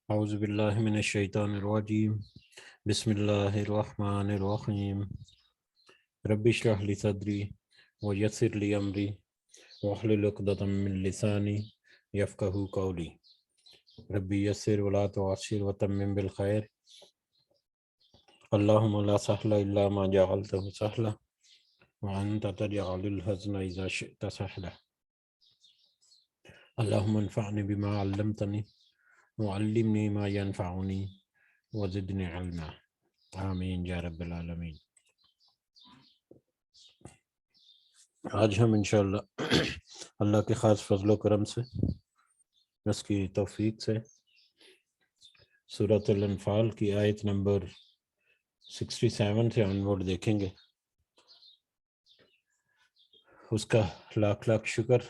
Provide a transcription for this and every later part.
اعوذ باللہ من الشیطان الرجیم بسم اللہ الرحمن الرحیم رب اشرح لی صدری ویسر لی امری واحلل عقدۃ من لسانی یفقہوا قولی رب یسر ولا تعسر وتمم بالخیر اللہم لا سہل الا ما جعلتہ سہلا وانت تجعل الحزن اذا شئت سہلا اللہم انفعنی بما علمتنی وعلمنی ما ینفعنی وزدنی علما آمین یا رب العالمین۔ آج ہم انشاءاللہ اللہ کے خاص فضل و کرم سے، اس کی توفیق سے، سورۃ الانفال کی آیت نمبر 67 سے آنورڈ دیکھیں گے۔ اس کا لاکھ لاکھ شکر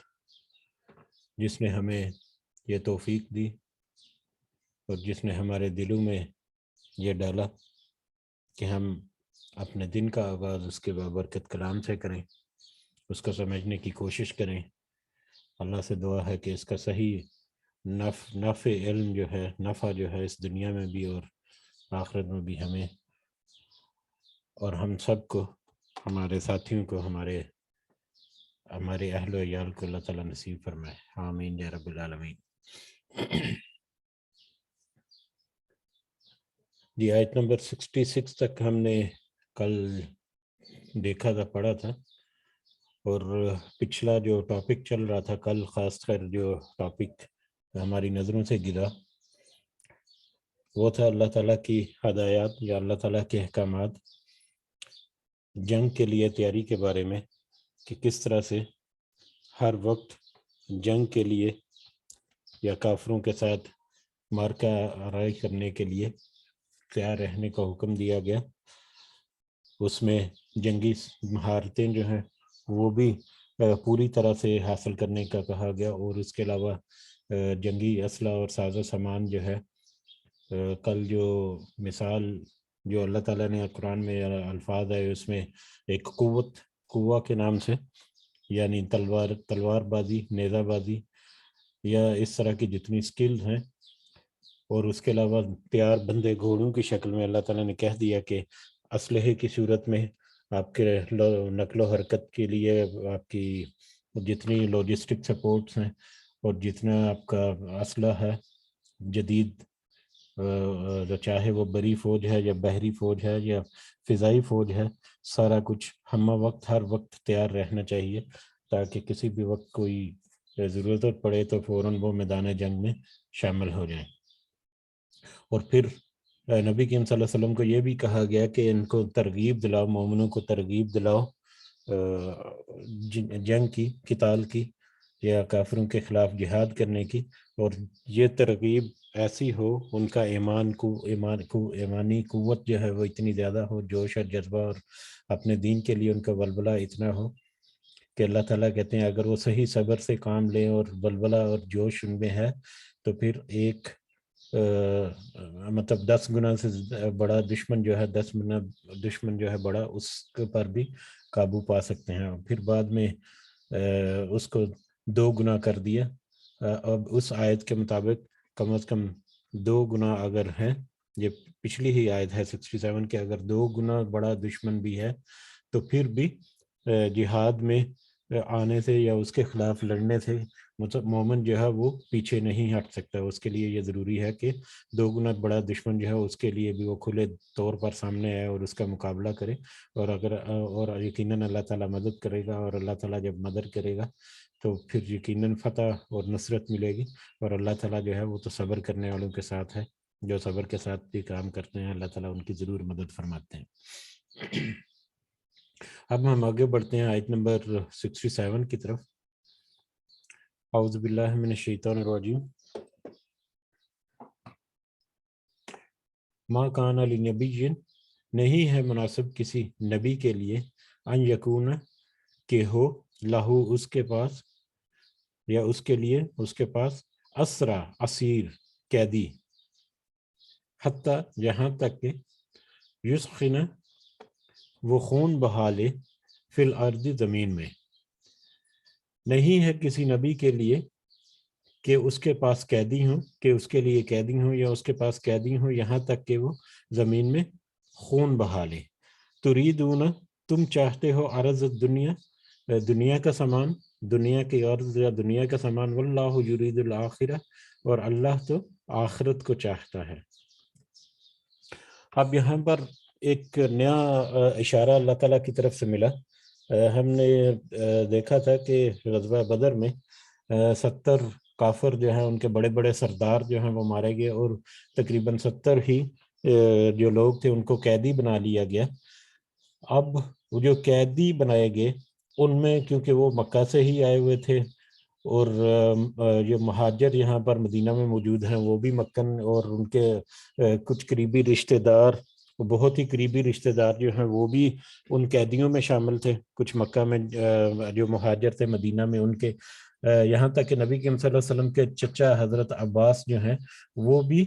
جس نے ہمیں یہ توفیق دی اور جس نے ہمارے دلوں میں یہ ڈالا کہ ہم اپنے دن کا آغاز اس کے بابرکت کلام سے کریں، اس کو سمجھنے کی کوشش کریں۔ اللہ سے دعا ہے کہ اس کا صحیح نفع علم جو ہے، نفع جو ہے اس دنیا میں بھی اور آخرت میں بھی ہمیں اور ہم سب کو، ہمارے ساتھیوں کو، ہمارے اہل و عیال کو اللہ تعالیٰ نصیب فرمائے، آمین یا رب العالمین۔ جی، آیت نمبر 66 تک ہم نے کل دیکھا تھا، پڑھا تھا، اور پچھلا جو ٹاپک چل رہا تھا کل، خاص کر جو ٹاپک ہماری نظروں سے گرا وہ تھا اللہ تعالیٰ کی ہدایات یا اللہ تعالیٰ کے احکامات جنگ کے لیے تیاری کے بارے میں، کہ کس طرح سے ہر وقت جنگ کے لیے یا کافروں کے ساتھ مارکہ آرائی کرنے کے لیے تیار رہنے کا حکم دیا گیا۔ اس میں جنگی مہارتیں جو ہیں وہ بھی پوری طرح سے حاصل کرنے کا کہا گیا، اور اس کے علاوہ جنگی اسلحہ اور ساز و سامان جو ہے، کل جو مثال جو اللہ تعالیٰ نے قرآن میں الفاظ ہے اس میں ایک قوہ کے نام سے، یعنی تلوار بازی، نیزہ بازی یا اس طرح کی جتنی سکلز ہیں، اور اس کے علاوہ تیار بندے گھوڑوں کی شکل میں اللہ تعالیٰ نے کہہ دیا کہ اسلحے کی صورت میں آپ کے نقل و حرکت کے لیے آپ کی جتنی لاجسٹک سپورٹس ہیں اور جتنا آپ کا اسلحہ ہے جدید، جو چاہے وہ بری فوج ہے یا بحری فوج ہے یا فضائی فوج ہے، سارا کچھ ہمہ وقت ہر وقت تیار رہنا چاہیے، تاکہ کسی بھی وقت کوئی ضرورت پڑے تو فوراً وہ میدان جنگ میں شامل ہو جائیں۔ اور پھر نبی کریم صلی اللہ علیہ وسلم کو یہ بھی کہا گیا کہ ان کو ترغیب دلاؤ، مومنوں کو ترغیب دلاؤ جنگ کی، قتال کی یا کافروں کے خلاف جہاد کرنے کی، اور یہ ترغیب ایسی ہو، ان کا ایمانی قوت جو ہے وہ اتنی زیادہ ہو، جوش اور جذبہ اور اپنے دین کے لیے ان کا ولولہ اتنا ہو کہ اللہ تعالیٰ کہتے ہیں اگر وہ صحیح صبر سے کام لیں اور ولولہ اور جوش ان میں ہے تو پھر ایک مطلب 10 گنا سے بڑا دشمن جو ہے، 10 گنا دشمن جو ہے بڑا، اس کے پر بھی قابو پا سکتے ہیں۔ پھر بعد میں اس کو 2 گنا کر دیا۔ اب اس آیت کے مطابق کم از کم 2 گنا اگر ہے، یہ پچھلی ہی آیت ہے 67 کے، اگر 2 گنا بڑا دشمن بھی ہے تو پھر بھی جہاد میں آنے سے یا اس کے خلاف لڑنے سے مطلب مومن جو ہے وہ پیچھے نہیں ہٹ سکتا۔ اس کے لیے یہ ضروری ہے کہ 2 گنا بڑا دشمن جو ہے اس کے لیے بھی وہ کھلے طور پر سامنے آئے اور اس کا مقابلہ کرے، اور یقیناً اللہ تعالیٰ مدد کرے گا، اور اللہ تعالیٰ جب مدد کرے گا تو پھر یقیناً فتح اور نصرت ملے گی، اور اللہ تعالیٰ جو ہے وہ تو صبر کرنے والوں کے ساتھ ہے، جو صبر کے ساتھ بھی کام کرتے ہیں اللہ تعالیٰ ان کی ضرور مدد فرماتے ہیں۔ اب ہم آگے بڑھتے ہیں آیت نمبر 67 کی طرف۔ اعوذ باللہ من الشیطان الرجیم۔ ما کان لنبی، نہیں ہے مناسب کسی نبی کے لیے، ان یکون، کہ ہو، لہو، اس کے پاس، یا اس کے لیے، اس کے پاس، اسرا، اسیر، قیدی، حتیٰ، یہاں تک کہ یسخن، وہ خون بہا لے، فی الارض، زمین میں۔ نہیں ہے کسی نبی کے لیے کہ اس کے پاس قیدی ہوں، کہ اس کے لیے قیدی ہوں یا اس کے پاس قیدی ہوں، یہاں تک کہ وہ زمین میں خون بہا لے۔ تریدون، تم چاہتے ہو عرض الدنیا، دنیا کا سامان، دنیا کی عرض یا دنیا کا سامان، واللہ یرید الآخرہ، اور اللہ تو آخرت کو چاہتا ہے۔ اب یہاں پر ایک نیا اشارہ اللہ تعالیٰ کی طرف سے ملا۔ ہم نے دیکھا تھا کہ غزوہ بدر میں 70 کافر جو ہیں، ان کے بڑے بڑے سردار جو ہیں وہ مارے گئے، اور تقریباً 70 ہی جو لوگ تھے ان کو قیدی بنا لیا گیا۔ اب وہ جو قیدی بنائے گئے ان میں، کیونکہ وہ مکہ سے ہی آئے ہوئے تھے، اور جو مہاجر یہاں پر مدینہ میں موجود ہیں وہ بھی مکن، اور ان کے کچھ قریبی رشتہ دار، بہت ہی قریبی رشتہ دار جو ہیں وہ بھی ان قیدیوں میں شامل تھے، کچھ مکہ میں جو مہاجر تھے مدینہ میں ان کے، یہاں تک کہ نبی کریم صلی اللہ علیہ وسلم کے چچا حضرت عباس جو ہیں وہ بھی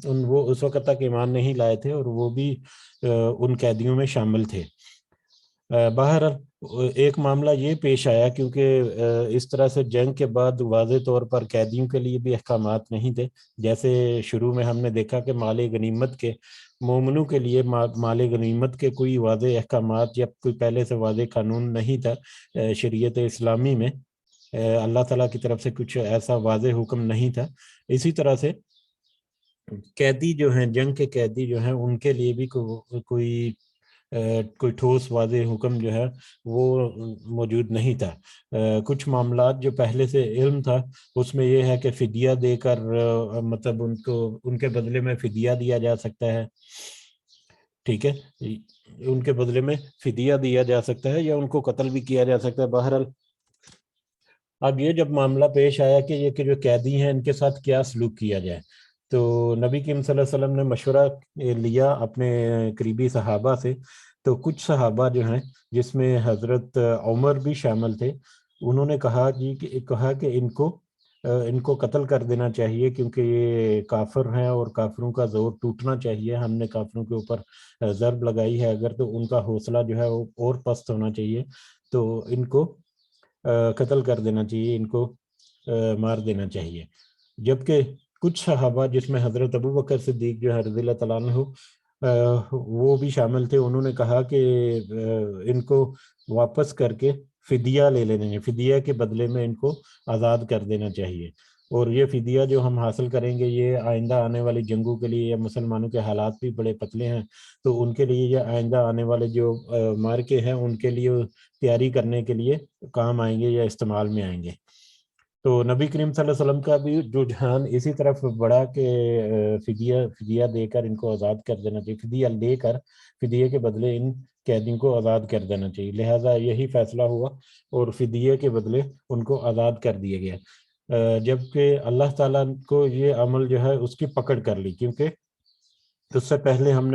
وہ اس وقت تک ایمان نہیں لائے تھے، اور وہ بھی ان قیدیوں میں شامل تھے۔ بہرحال ایک معاملہ یہ پیش آیا، کیونکہ اس طرح سے جنگ کے بعد واضح طور پر قیدیوں کے لیے بھی احکامات نہیں تھے، جیسے شروع میں ہم نے دیکھا کہ مال غنیمت کے، مومنوں کے لیے مال غنیمت کے کوئی واضح احکامات یا کوئی پہلے سے واضح قانون نہیں تھا شریعت اسلامی میں، اللہ تعالیٰ کی طرف سے کچھ ایسا واضح حکم نہیں تھا۔ اسی طرح سے قیدی جو ہیں، جنگ کے قیدی جو ہیں، ان کے لیے بھی کوئی ٹھوس واضح حکم جو ہے وہ موجود نہیں تھا۔ کچھ معاملات جو پہلے سے علم تھا اس میں یہ ہے کہ فدیہ دے کر، مطلب ان کے بدلے میں فدیہ دیا جا سکتا ہے، ٹھیک ہے، ان کے بدلے میں فدیہ دیا جا سکتا ہے، یا ان کو قتل بھی کیا جا سکتا ہے۔ بہرحال اب یہ جب معاملہ پیش آیا کہ یہ کہ جو قیدی ہیں ان کے ساتھ کیا سلوک کیا جائے، تو نبی کریم صلی اللہ علیہ وسلم نے مشورہ لیا اپنے قریبی صحابہ سے۔ تو کچھ صحابہ جو ہیں، جس میں حضرت عمر بھی شامل تھے، انہوں نے کہا کہ ان کو قتل کر دینا چاہیے، کیونکہ یہ کافر ہیں اور کافروں کا زور ٹوٹنا چاہیے، ہم نے کافروں کے اوپر ضرب لگائی ہے اگر، تو ان کا حوصلہ جو ہے وہ اور پست ہونا چاہیے، تو ان کو قتل کر دینا چاہیے، ان کو مار دینا چاہیے۔ جبکہ کچھ صحابہ، جس میں حضرت ابو بکر صدیق جو ہے رضی اللہ تعالیٰ عنہ، وہ بھی شامل تھے، انہوں نے کہا کہ ان کو واپس کر کے فدیہ لے لینا چاہیے، فدیہ کے بدلے میں ان کو آزاد کر دینا چاہیے، اور یہ فدیہ جو ہم حاصل کریں گے یہ آئندہ آنے والی جنگوں کے لیے، یا مسلمانوں کے حالات بھی بڑے پتلے ہیں تو ان کے لیے، یا آئندہ آنے والے جو مارکے ہیں ان کے لیے تیاری کرنے کے لیے کام آئیں گے یا استعمال میں آئیں گے۔ تو نبی کریم صلی اللہ علیہ وسلم کا بھی رجحان اسی طرف بڑھا کہ فدیہ دے کر ان کو آزاد کر دینا چاہیے، فدیہ لے کر فدیہ کے بدلے ان قیدیوں کو آزاد کر دینا چاہیے، لہٰذا یہی فیصلہ ہوا اور فدیہ کے بدلے ان کو آزاد کر دیا گیا۔ جبکہ اللہ تعالیٰ کو یہ عمل جو ہے اس کی پکڑ کر لی، کیونکہ اس سے پہلے ہم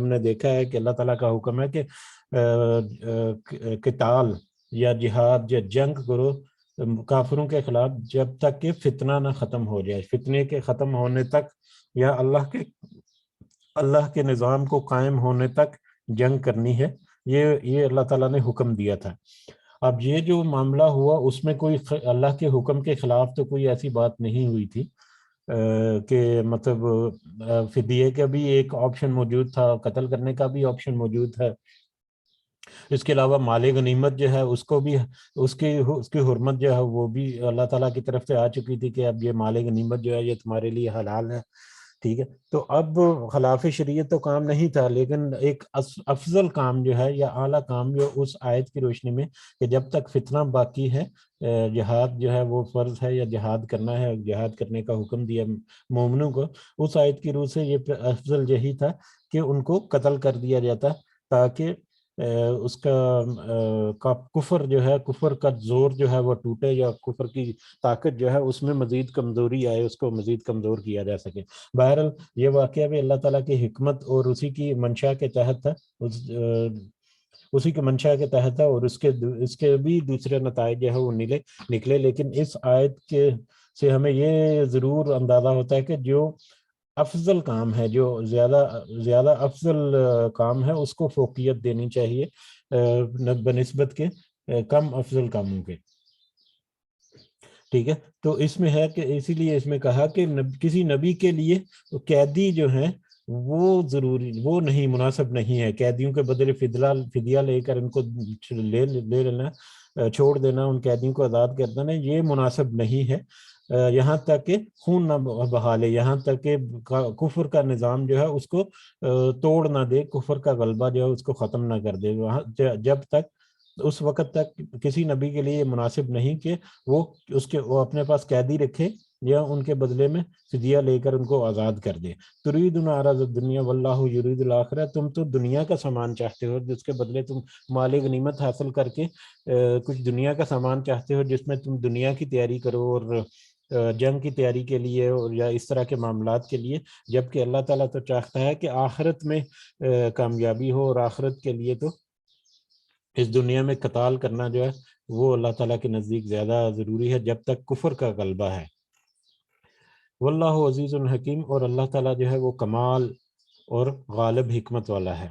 نے دیکھا ہے کہ اللہ تعالیٰ کا حکم ہے کہ قتال یا جہاد یا جنگ کرو کافروں کے خلاف جب تک کہ فتنہ نہ ختم ہو جائے، فتنے کے ختم ہونے تک یا اللہ کے نظام کو قائم ہونے تک جنگ کرنی ہے، یہ اللہ تعالیٰ نے حکم دیا تھا۔ اب یہ جو معاملہ ہوا اس میں کوئی اللہ کے حکم کے خلاف تو کوئی ایسی بات نہیں ہوئی تھی، کہ مطلب فدیے کا بھی ایک آپشن موجود تھا، قتل کرنے کا بھی آپشن موجود ہے، اس کے علاوہ مال غنیمت جو ہے اس کو بھی اس کی حرمت جو ہے وہ بھی اللہ تعالیٰ کی طرف سے آ چکی تھی کہ اب یہ مال غنیمت جو ہے یہ تمہارے لیے حلال ہے، ٹھیک ہے۔ تو اب خلاف شریعت تو کام نہیں تھا، لیکن ایک افضل کام جو ہے یا اعلیٰ کام جو اس آیت کی روشنی میں کہ جب تک فتنہ باقی ہے جہاد جو ہے وہ فرض ہے، یا جہاد کرنا ہے، جہاد کرنے کا حکم دیا مومنوں کو، اس آیت کی روح سے یہ افضل یہی تھا کہ ان کو قتل کر دیا جاتا، تاکہ اس کا کفر جو ہے، کفر کا زور جو ہے وہ ٹوٹے، یا کفر کی طاقت جو ہے اس میں مزید کمزوری آئے، اس کو مزید کمزور کیا جا سکے۔ بہرحال یہ واقعہ بھی اللہ تعالیٰ کی حکمت اور اسی کی منشا کے تحت تھا، اسی کے منشا کے تحت تھا، اور اس کے بھی دوسرے نتائج جو ہے وہ نکلے، لیکن اس آیت کے سے ہمیں یہ ضرور اندازہ ہوتا ہے کہ جو افضل کام ہے، جو زیادہ افضل کام ہے، اس کو فوقیت دینی چاہیے بنسبت کے کم افضل کاموں کے۔ ٹھیک ہے. تو اس میں ہے کہ اسی لیے اس میں کہا کہ کسی نبی کے لیے قیدی جو ہیں وہ ضروری، وہ نہیں، مناسب نہیں ہے. قیدیوں کے بدلے فدیہ لے کر ان کو لے لینا، چھوڑ دینا، ان قیدیوں کو آزاد کر دینا، یہ مناسب نہیں ہے. یہاں تک کہ خون نہ بہا لے، یہاں تک کہ کفر کا نظام جو ہے اس کو توڑ نہ دے، کفر کا غلبہ جو ہے اس کو ختم نہ کر دے. جب تک، اس وقت تک کسی نبی کے لیے یہ مناسب نہیں کہ وہ وہ اپنے پاس قیدی رکھے یا ان کے بدلے میں فدیہ لے کر ان کو آزاد کر دے. تريدون عرض الدنیا واللہ یرید الآخرہ، تم تو دنیا کا سامان چاہتے ہو جس کے بدلے تم مال غنیمت حاصل کر کے کچھ دنیا کا سامان چاہتے ہو جس میں تم دنیا کی تیاری کرو اور جنگ کی تیاری کے لیے اور یا اس طرح کے معاملات کے لیے، جبکہ اللہ تعالیٰ تو چاہتا ہے کہ آخرت میں کامیابی ہو، اور آخرت کے لیے تو اس دنیا میں قتال کرنا جو ہے وہ اللہ تعالیٰ کے نزدیک زیادہ ضروری ہے جب تک کفر کا غلبہ ہے. واللہ عزیز الحکیم، اور اللہ تعالیٰ جو ہے وہ کمال اور غالب حکمت والا ہے.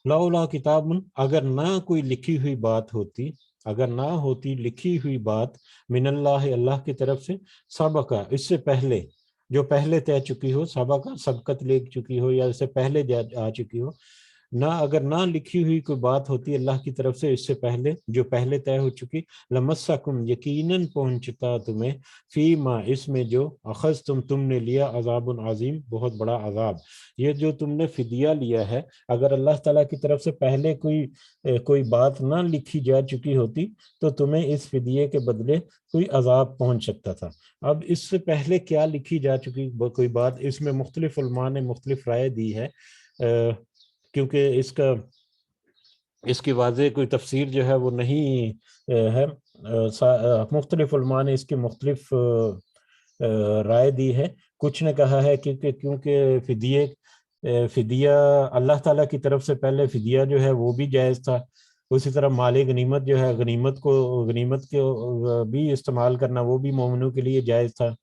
لولا کتاب، اگر نہ کوئی لکھی ہوئی بات ہوتی، اگر نہ ہوتی لکھی ہوئی بات، من اللہ، اللہ کی طرف سے، سبقہ، اس سے پہلے، جو پہلے طے چکی ہو، سبقہ سبقت لے چکی ہو یا اس سے پہلے آ چکی ہو، نہ اگر نہ لکھی ہوئی کوئی بات ہوتی اللہ کی طرف سے اس سے پہلے، جو پہلے طے ہو چکی، لمسکم، یقیناً پہنچتا تمہیں، فی ما، اس میں جو اخذتم، تم نے لیا، عذاب عظیم، بہت بڑا عذاب. یہ جو تم نے فدیہ لیا ہے، اگر اللہ تعالیٰ کی طرف سے پہلے کوئی بات نہ لکھی جا چکی ہوتی تو تمہیں اس فدیے کے بدلے کوئی عذاب پہنچ سکتا تھا. اب اس سے پہلے کیا لکھی جا چکی کوئی بات، اس میں مختلف علماء نے مختلف رائے دی ہے، کیونکہ اس کی واضح کوئی تفسیر جو ہے وہ نہیں ہے. مختلف علماء نے اس کی مختلف رائے دی ہے. کچھ نے کہا ہے کیونکہ فدیہ اللہ تعالیٰ کی طرف سے پہلے فدیہ جو ہے وہ بھی جائز تھا. اسی طرح مال غنیمت جو ہے، غنیمت کو بھی استعمال کرنا وہ بھی مومنوں کے لیے جائز تھا.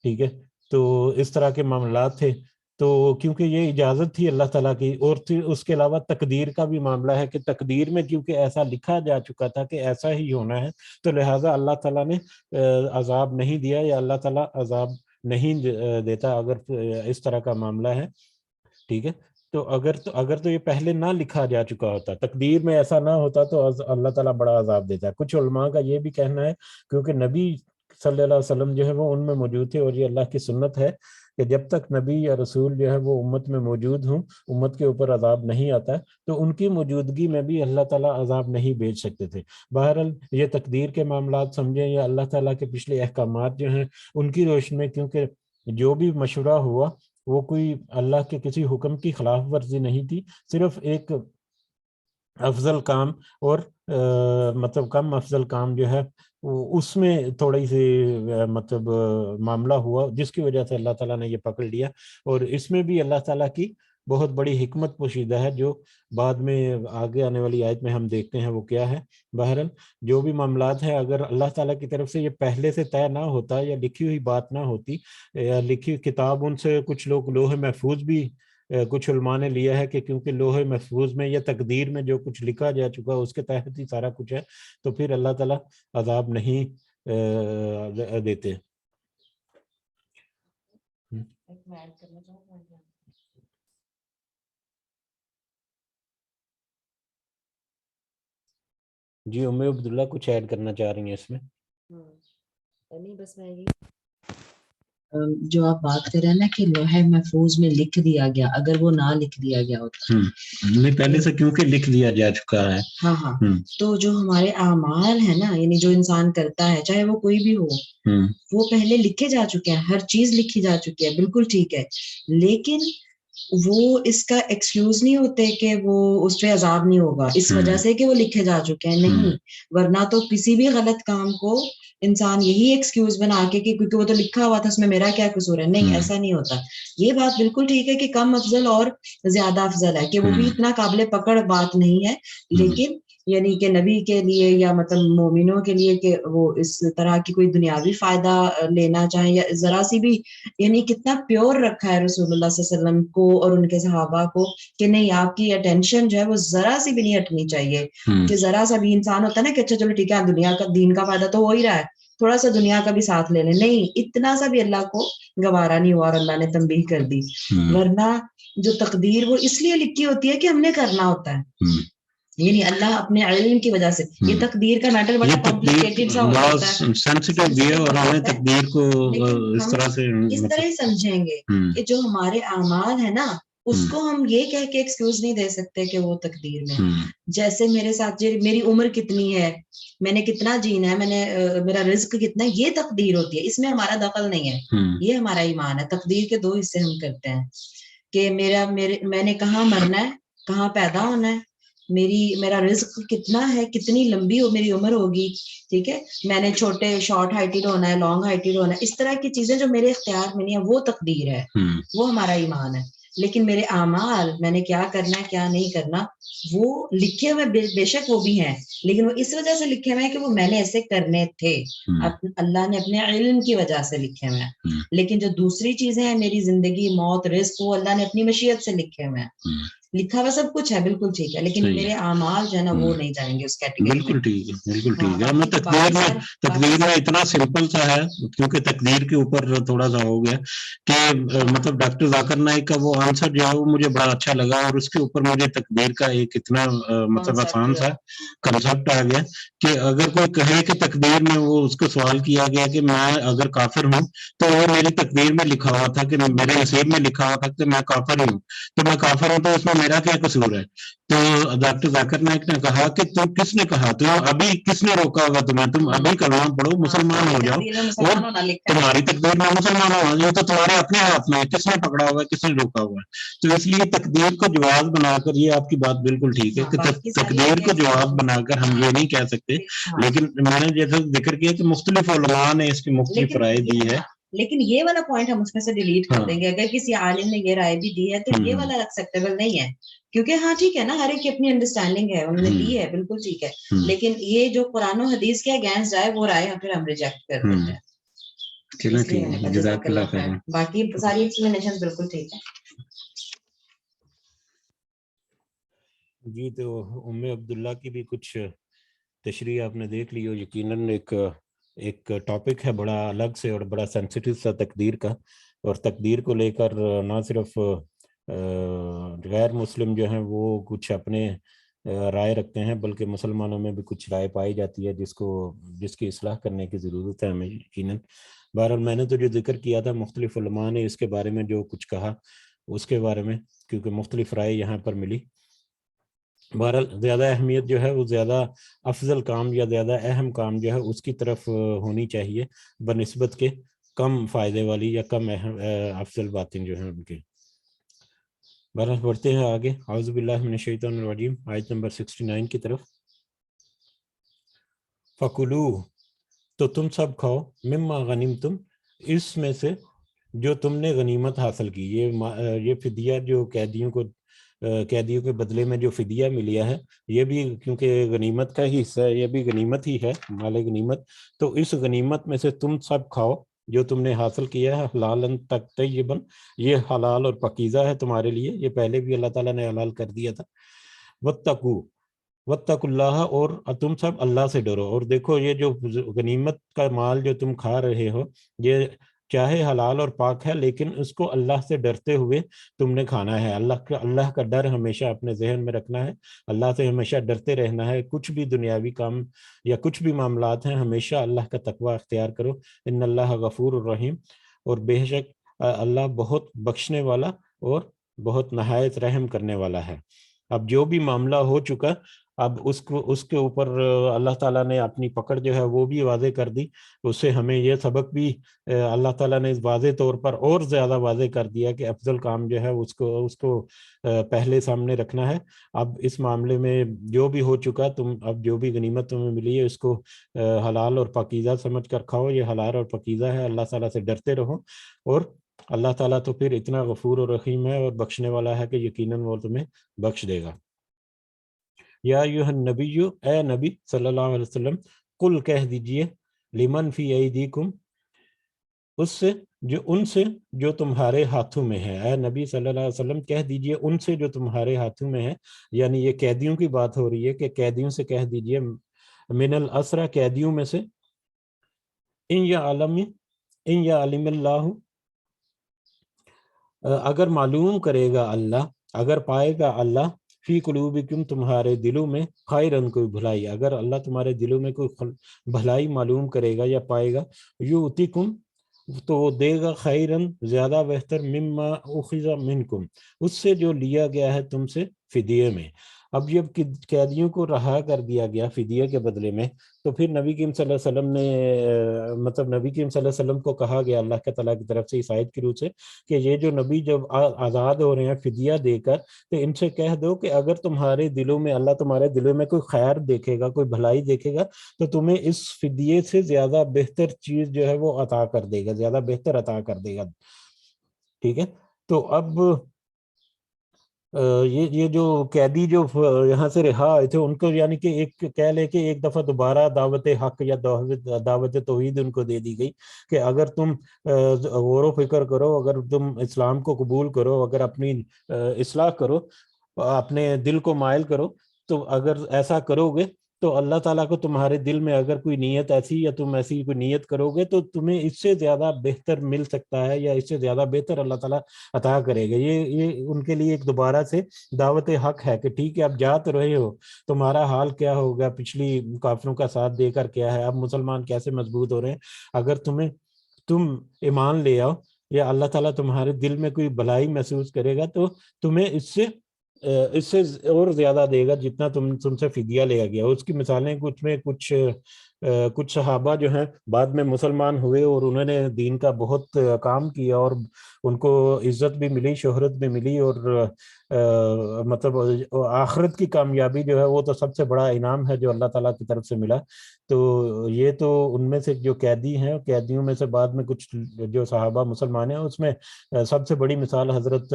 ٹھیک ہے، تو اس طرح کے معاملات تھے. تو کیونکہ یہ اجازت تھی اللہ تعالیٰ کی، اور اس کے علاوہ تقدیر کا بھی معاملہ ہے کہ تقدیر میں کیونکہ ایسا لکھا جا چکا تھا کہ ایسا ہی ہونا ہے، تو لہٰذا اللہ تعالیٰ نے عذاب نہیں دیا، یا اللہ تعالیٰ عذاب نہیں دیتا اگر اس طرح کا معاملہ ہے. ٹھیک ہے، تو اگر تو یہ پہلے نہ لکھا جا چکا ہوتا، تقدیر میں ایسا نہ ہوتا تو اللہ تعالیٰ بڑا عذاب دیتا ہے. کچھ علماء کا یہ بھی کہنا ہے کیونکہ نبی صلی اللہ علیہ وسلم جو ہے وہ ان میں موجود تھے، اور یہ اللہ کی سنت ہے کہ جب تک نبی یا رسول جو ہے وہ امت میں موجود ہوں، امت کے اوپر عذاب نہیں آتا ہے، تو ان کی موجودگی میں بھی اللہ تعالیٰ عذاب نہیں بھیج سکتے تھے. بہرحال یہ تقدیر کے معاملات سمجھیں یا اللہ تعالیٰ کے پچھلے احکامات جو ہیں ان کی روشنی میں، کیونکہ جو بھی مشورہ ہوا وہ کوئی اللہ کے کسی حکم کی خلاف ورزی نہیں تھی، صرف ایک افضل کام اور مطلب کم افضل کام جو ہے اس میں تھوڑی سی مطلب معاملہ ہوا جس کی وجہ سے اللہ تعالیٰ نے یہ پکڑ لیا. اور اس میں بھی اللہ تعالیٰ کی بہت بڑی حکمت پوشیدہ ہے جو بعد میں آگے آنے والی آیت میں ہم دیکھتے ہیں وہ کیا ہے. بہرحال جو بھی معاملات ہیں، اگر اللہ تعالیٰ کی طرف سے یہ پہلے سے طے نہ ہوتا یا لکھی ہوئی بات نہ ہوتی، یا لکھی کتاب، ان سے کچھ لوگ لوح محفوظ بھی، کچھ علماء نے لیا ہے کہ کیونکہ لوح محفوظ میں یا تقدیر میں جو کچھ لکھا جا چکا اس کے تحت ہی سارا کچھ ہے، تو پھر اللہ تعالیٰ عذاب نہیں دیتے. جی ام عبداللہ کچھ ایڈ کرنا چاہ رہی ہیں اس میں؟ نہیں، بس میں یہ جو آپ بات کر رہے ہیں نا کہ لوح محفوظ میں لکھ دیا گیا، اگر وہ نہ لکھ دیا گیا ہوتا نہیں، پہلے سے کیونکہ لکھ دیا جا چکا ہے. ہاں تو جو ہمارے اعمال ہیں نا، یعنی جو انسان کرتا ہے چاہے وہ کوئی بھی ہو، وہ پہلے لکھے جا چکے ہیں، ہر چیز لکھی جا چکی ہے، بالکل ٹھیک ہے. لیکن وہ اس کا ایکسکیوز نہیں ہوتے کہ وہ اس پہ عذاب نہیں ہوگا اس وجہ سے کہ وہ لکھے جا چکے ہیں، نہیں. ورنہ تو کسی بھی غلط کام کو انسان یہی ایکسکیوز بنا کے کہ کیونکہ وہ تو لکھا ہوا تھا اس میں میرا کیا قصور ہے، نہیں، ایسا نہیں ہوتا. یہ بات بالکل ٹھیک ہے کہ کم افضل اور زیادہ افضل ہے، کہ وہ بھی اتنا قابل پکڑ بات نہیں ہے. لیکن یعنی کہ نبی کے لیے یا مطلب مومنوں کے لیے کہ وہ اس طرح کی کوئی دنیاوی فائدہ لینا چاہیں یا ذرا سی بھی، یعنی کتنا پیور رکھا ہے رسول اللہ صلی اللہ علیہ وسلم کو اور ان کے صحابہ کو کہ نہیں آپ کی اٹینشن جو ہے وہ ذرا سی بھی نہیں ہٹنی چاہیے، کہ ذرا سا بھی انسان ہوتا ہے نا کہ اچھا چلو ٹھیک ہے دنیا کا دین کا فائدہ تو ہو ہی رہا ہے، تھوڑا سا دنیا کا بھی ساتھ لے لیں، نہیں اتنا سا بھی اللہ کو گوارا نہیں ہوا اور اللہ نے تنبیہ کر دی، ورنہ جو تقدیر وہ اس لیے لکھی ہوتی ہے کہ ہم نے کرنا ہوتا ہے، یعنی اللہ اپنے علم کی وجہ سے، یہ تقدیر کا میٹر بڑا کمپلیکیٹڈ سا ہوتا ہے، سینسٹیو بھی ہے اور ہمیں تقدیر کو اس طرح سے اس طرح ہی سمجھیں گے کہ جو ہمارے اعمال ہے نا اس کو ہم یہ کہہ کے ایکسکیوز نہیں دے سکتے کہ وہ تقدیر میں، جیسے میرے ساتھ میری عمر کتنی ہے، میں نے کتنا جینا ہے، میرا رزق کتنا ہے، یہ تقدیر ہوتی ہے، اس میں ہمارا دخل نہیں ہے، یہ ہمارا ایمان ہے۔ تقدیر کے دو حصے ہم کرتے ہیں کہ میں نے کہاں مرنا ہے، کہاں پیدا ہونا ہے، میرا رزق کتنا ہے، کتنی لمبی میری عمر ہوگی، ٹھیک ہے، میں نے شارٹ ہائٹڈ ہونا ہے، لانگ ہائٹڈ ہونا ہے، اس طرح کی چیزیں جو میرے اختیار میں نہیں ہے وہ تقدیر ہے، وہ ہمارا ایمان ہے۔ لیکن میرے اعمال، میں نے کیا کرنا ہے کیا نہیں کرنا، وہ لکھے ہوئے بے شک وہ بھی ہیں، لیکن وہ اس وجہ سے لکھے ہوئے ہیں کہ وہ میں نے ایسے کرنے تھے، اللہ نے اپنے علم کی وجہ سے لکھے ہوئے ہیں۔ لیکن جو دوسری چیزیں ہیں، میری زندگی، موت، رزق، وہ اللہ نے اپنی مشیت سے لکھے ہوئے ہیں، لکھا ہوا سب کچھ ہے، بالکل ٹھیک ہے، لیکن میرے اعمال جو ہے نا وہ نہیں جائیں گے اس کیٹیگری میں۔ بالکل ٹھیک ہے، بالکل ٹھیک ہے۔ ہمیں تقدیر میں اتنا سمپل سا ہے، کیونکہ تقدیر کے اوپر تھوڑا سا ہو گیا کہ مطلب ڈاکٹر ذاکر نائک کا وہ آنسر جو ہے وہ مجھے بڑا اچھا لگا، اور اس کے اوپر مجھے تقدیر کا ایک اتنا مطلب آسان سا کنسپٹ آ گیا کہ اگر کوئی کہے کہ تقدیر میں، وہ اس کو سوال کیا گیا کہ میں اگر کافر ہوں تو وہ میری تقدیر میں لکھا ہوا تھا کہ میرے نصیب میں لکھا ہوا تھا کہ میں کافر ہی ہوں، تو میں کافر ہوں، تو اس میں میرا کیا قصور ہے؟ تو ڈاکٹر ذاکر نائک نے کہا کہ تم کس نے کہا، تم ابھی کس نے روکا ہوگا تمہیں، تم ابھی کلمہ پڑھو، مسلمان ہو جاؤ اور تمہاری تقدیر میں مسلمان ہو جاؤ، تو تمہارے اپنے ہاتھ میں ہے، کس نے پکڑا ہوا ہے، کس نے روکا ہوا ہے۔ تو اس لیے تقدیر کو جواز بنا کر، یہ آپ کی بات بالکل ٹھیک ہے کہ تقدیر کو جواز بنا کر ہم یہ نہیں کہہ سکتے، لیکن میں نے جیسے ذکر کیا کہ مختلف علماء نے اس کی مختلف رائے دی ہے، لیکن یہ والا پوائنٹ ہم اس میں سے ڈیلیٹ کر دیں گے، اگر کسی عالم نے یہ رائے بھی دی ہے تو یہ والا ایکسیپٹیبل نہیں ہے، کیونکہ ہاں ٹھیک ہے نا، ہر ایک کی اپنی انڈرسٹینڈنگ ہے، انہوں نے دی ہے، بالکل ٹھیک ہے، لیکن یہ جو قرآن و حدیث کے اگینسٹ جائے وہ رائے پھر ہم ریجیکٹ کر دیتے ہیں۔ چلو ٹھیک ہے، جزاک اللہ خیر۔ باقی ساری ایکسپلینیشن بالکل ٹھیک ہے۔ جی، تو ام عبداللہ کی بھی کچھ تشریح آپ نے دیکھ لی ہو، یقیناً ایک ٹاپک ہے بڑا الگ سے اور بڑا سینسٹیو سا تقدیر کا، اور تقدیر کو لے کر نہ صرف غیر مسلم جو ہیں وہ کچھ اپنے رائے رکھتے ہیں، بلکہ مسلمانوں میں بھی کچھ رائے پائی جاتی ہے جس کی اصلاح کرنے کی ضرورت ہے ہمیں یقیناً۔ بہرحال میں نے تو جو ذکر کیا تھا، مختلف علماء نے اس کے بارے میں جو کچھ کہا اس کے بارے میں، کیونکہ مختلف رائے یہاں پر ملی، بہرحال زیادہ اہمیت جو ہے وہ زیادہ افضل کام یا زیادہ اہم کام جو ہے اس کی طرف ہونی چاہیے بنسبت کے کم فائدے والی یا کم افضل باتیں جو ہیں ان کی۔ بہرحال بڑھتے ہیں آگے، اعوذ باللہ من الشیطان الرجیم، آیت نمبر 69 کی طرف۔ فَكُلُوا، تو تم سب کھاؤ، مما غنمتم، اس میں سے جو تم نے غنیمت حاصل کی، یہ فدیہ جو قیدیوں کے بدلے میں جو فدیہ ملیا ہے، یہ بھی کیونکہ غنیمت کا ہی حصہ ہے، یہ بھی غنیمت ہی ہے، مال غنیمت، تو اس غنیمت میں سے تم سب کھاؤ جو تم نے حاصل کیا ہے، حلالن طیباً، یہ حلال اور پاکیزہ ہے تمہارے لیے، یہ پہلے بھی اللہ تعالیٰ نے حلال کر دیا تھا۔ واتقوا اللہ، اور تم سب اللہ سے ڈرو، اور دیکھو یہ جو غنیمت کا مال جو تم کھا رہے ہو، یہ چاہے حلال اور پاک ہے، لیکن اس کو اللہ سے ڈرتے ہوئے تم نے کھانا ہے، اللہ کا ڈر ہمیشہ اپنے ذہن میں رکھنا ہے، اللہ سے ہمیشہ ڈرتے رہنا ہے، کچھ بھی دنیاوی کام یا کچھ بھی معاملات ہیں ہمیشہ اللہ کا تقوی اختیار کرو، ان اللہ غفور الرحیم، اور بے شک اللہ بہت بخشنے والا اور بہت نہایت رحم کرنے والا ہے۔ اب جو بھی معاملہ ہو چکا، اب اس کے اوپر اللہ تعالیٰ نے اپنی پکڑ جو ہے وہ بھی واضح کر دی، اس سے ہمیں یہ سبق بھی اللہ تعالیٰ نے واضح طور پر اور زیادہ واضح کر دیا کہ افضل کام جو ہے اس کو پہلے سامنے رکھنا ہے۔ اب اس معاملے میں جو بھی ہو چکا، اب جو بھی غنیمت تمہیں ملی ہے اس کو حلال اور پاکیزہ سمجھ کر کھاؤ، یہ حلال اور پاکیزہ ہے، اللہ تعالیٰ سے ڈرتے رہو، اور اللہ تعالیٰ تو پھر اتنا غفور اور رحیم ہے اور بخشنے والا ہے کہ یقیناً وہ تمہیں بخش دے گا۔ یا ایھا النبی، اے نبی صلی اللہ علیہ وسلم، قل کہہ دیجئے، لمن فی ایدیکم، اس سے جو ان سے جو تمہارے ہاتھوں میں ہے، اے نبی صلی اللہ علیہ وسلم کہہ دیجئے ان سے جو تمہارے ہاتھوں میں ہے، یعنی یہ قیدیوں کی بات ہو رہی ہے کہ قیدیوں سے کہہ دیجئے، من الاسرى، قیدیوں میں سے، ان یعلم اللہ، اگر معلوم کرے گا اللہ، اگر پائے گا اللہ، فی قلوبکم، تمہارے دلوں میں، خیرن، کوئی بھلائی، اگر اللہ تمہارے دلوں میں کوئی بھلائی معلوم کرے گا یا پائے گا، یؤتکم، تو وہ دے گا، خیرن، زیادہ بہتر، مما اخذ منکم، اس سے جو لیا گیا ہے تم سے فدیے میں۔ اب جب قیدیوں کو رہا کر دیا گیا فدیے کے بدلے میں، تو پھر نبی کریم صلی اللہ علیہ وسلم نے مطلب نبی کریم صلی اللہ علیہ وسلم کو کہا گیا اللہ کے تعالیٰ کی طرف سے اس آیت کی روح سے کہ یہ جو نبی جب آزاد ہو رہے ہیں فدیہ دے کر، تو ان سے کہہ دو کہ اگر تمہارے دلوں میں، اللہ تمہارے دلوں میں کوئی خیر دیکھے گا، کوئی بھلائی دیکھے گا، تو تمہیں اس فدیے سے زیادہ بہتر چیز جو ہے وہ عطا کر دے گا، زیادہ بہتر عطا کر دے گا۔ ٹھیک ہے، تو اب یہ جو قیدی جو یہاں سے رہا ہوئے تھے، ان کو یعنی کہ ایک کہہ لے کہ ایک دفعہ دوبارہ دعوت حق یا دعوت توحید ان کو دے دی گئی کہ اگر تم غور و فکر کرو، اگر تم اسلام کو قبول کرو، اگر اپنی اصلاح کرو، اپنے دل کو مائل کرو، تو اگر ایسا کرو گے تو اللہ تعالیٰ کو تمہارے دل میں اگر کوئی نیت ایسی یا تم ایسی کوئی نیت کرو گے تو تمہیں اس سے زیادہ بہتر مل سکتا ہے، یا اس سے زیادہ بہتر اللہ تعالیٰ عطا کرے گا۔ یہ ان کے لیے ایک دوبارہ سے دعوت حق ہے کہ ٹھیک ہے، اب جا تو رہے ہو، تمہارا حال کیا ہوگا، پچھلی کافروں کا ساتھ دے کر کیا ہے، اب مسلمان کیسے مضبوط ہو رہے ہیں، اگر تم ایمان لے آؤ یا اللہ تعالیٰ تمہارے دل میں کوئی بھلائی محسوس کرے گا تو تمہیں اس سے اور زیادہ دے گا جتنا تم سے فدیہ لیا گیا۔ اس کی مثالیں کچھ صحابہ جو ہیں بعد میں مسلمان ہوئے اور انہوں نے دین کا بہت کام کیا اور ان کو عزت بھی ملی، شہرت بھی ملی، اور مطلب آخرت کی کامیابی جو ہے وہ تو سب سے بڑا انعام ہے جو اللہ تعالیٰ کی طرف سے ملا۔ تو یہ تو ان میں سے جو قیدی ہیں، قیدیوں میں سے بعد میں کچھ جو صحابہ مسلمان ہیں، اس میں سب سے بڑی مثال حضرت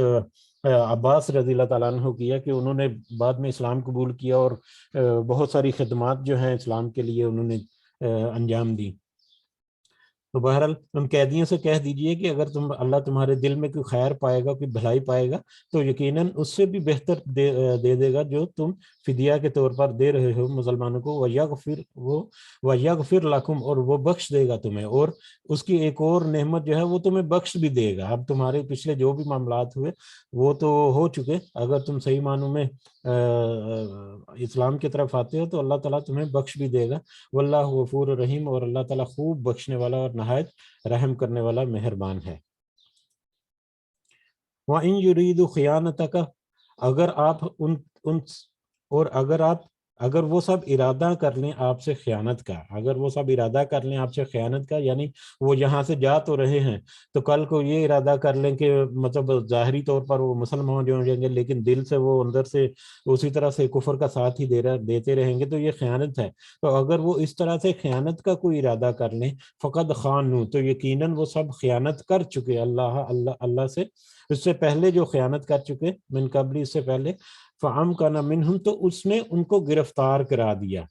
عباس رضی اللہ تعالیٰ عنہ کی ہے کہ انہوں نے بعد میں اسلام قبول کیا اور بہت ساری خدمات جو ہیں اسلام کے لیے انہوں نے انجام دی۔ تو بہرحال ان قیدیوں سے کہہ دیجئے کہ اگر اللہ تمہارے دل میں کوئی خیر پائے گا، کوئی بھلائی پائے گا، تو یقیناً اس سے بھی بہتر دے گا جو تم فدیہ کے طور پر دے رہے ہو مسلمانوں کو، وَيَغْفِرْ لَكُمْ، اور وہ بخش دے گا تمہیں، اور اس کی ایک اور نعمت جو ہے وہ تمہیں بخش بھی دے گا۔ اب تمہارے پچھلے جو بھی معاملات ہوئے وہ تو ہو چکے، اگر تم صحیح معنوں میں اسلام کی طرف آتے ہو تو اللہ تعالیٰ تمہیں بخش بھی دے گا۔ واللہ غفور الرحیم، اور اللہ تعالیٰ خوب بخشنے والا اور نہایت رحم کرنے والا مہربان ہے۔ وَإِن يُرِيدُوا خِيَانَتَكَ، اگر وہ سب ارادہ کر لیں آپ سے خیانت کا، اگر وہ سب ارادہ کر لیں آپ سے خیانت کا، یعنی وہ یہاں سے جا تو رہے ہیں تو کل کو یہ ارادہ کر لیں کہ مطلب ظاہری طور پر وہ مسلمان ہو جائیں گے لیکن دل سے وہ اندر سے اسی طرح سے کفر کا ساتھ ہی دیتے رہیں گے، تو یہ خیانت ہے۔ تو اگر وہ اس طرح سے خیانت کا کوئی ارادہ کر لیں، فقد خانوا، تو یقیناً وہ سب خیانت کر چکے اللہ سے، اس سے پہلے جو خیانت کر چکے، من قبل، اس سے پہلے، فَأَمْكَنَ مِنْهُمْ، تو اس نے ان کو گرفتار کرا دیا۔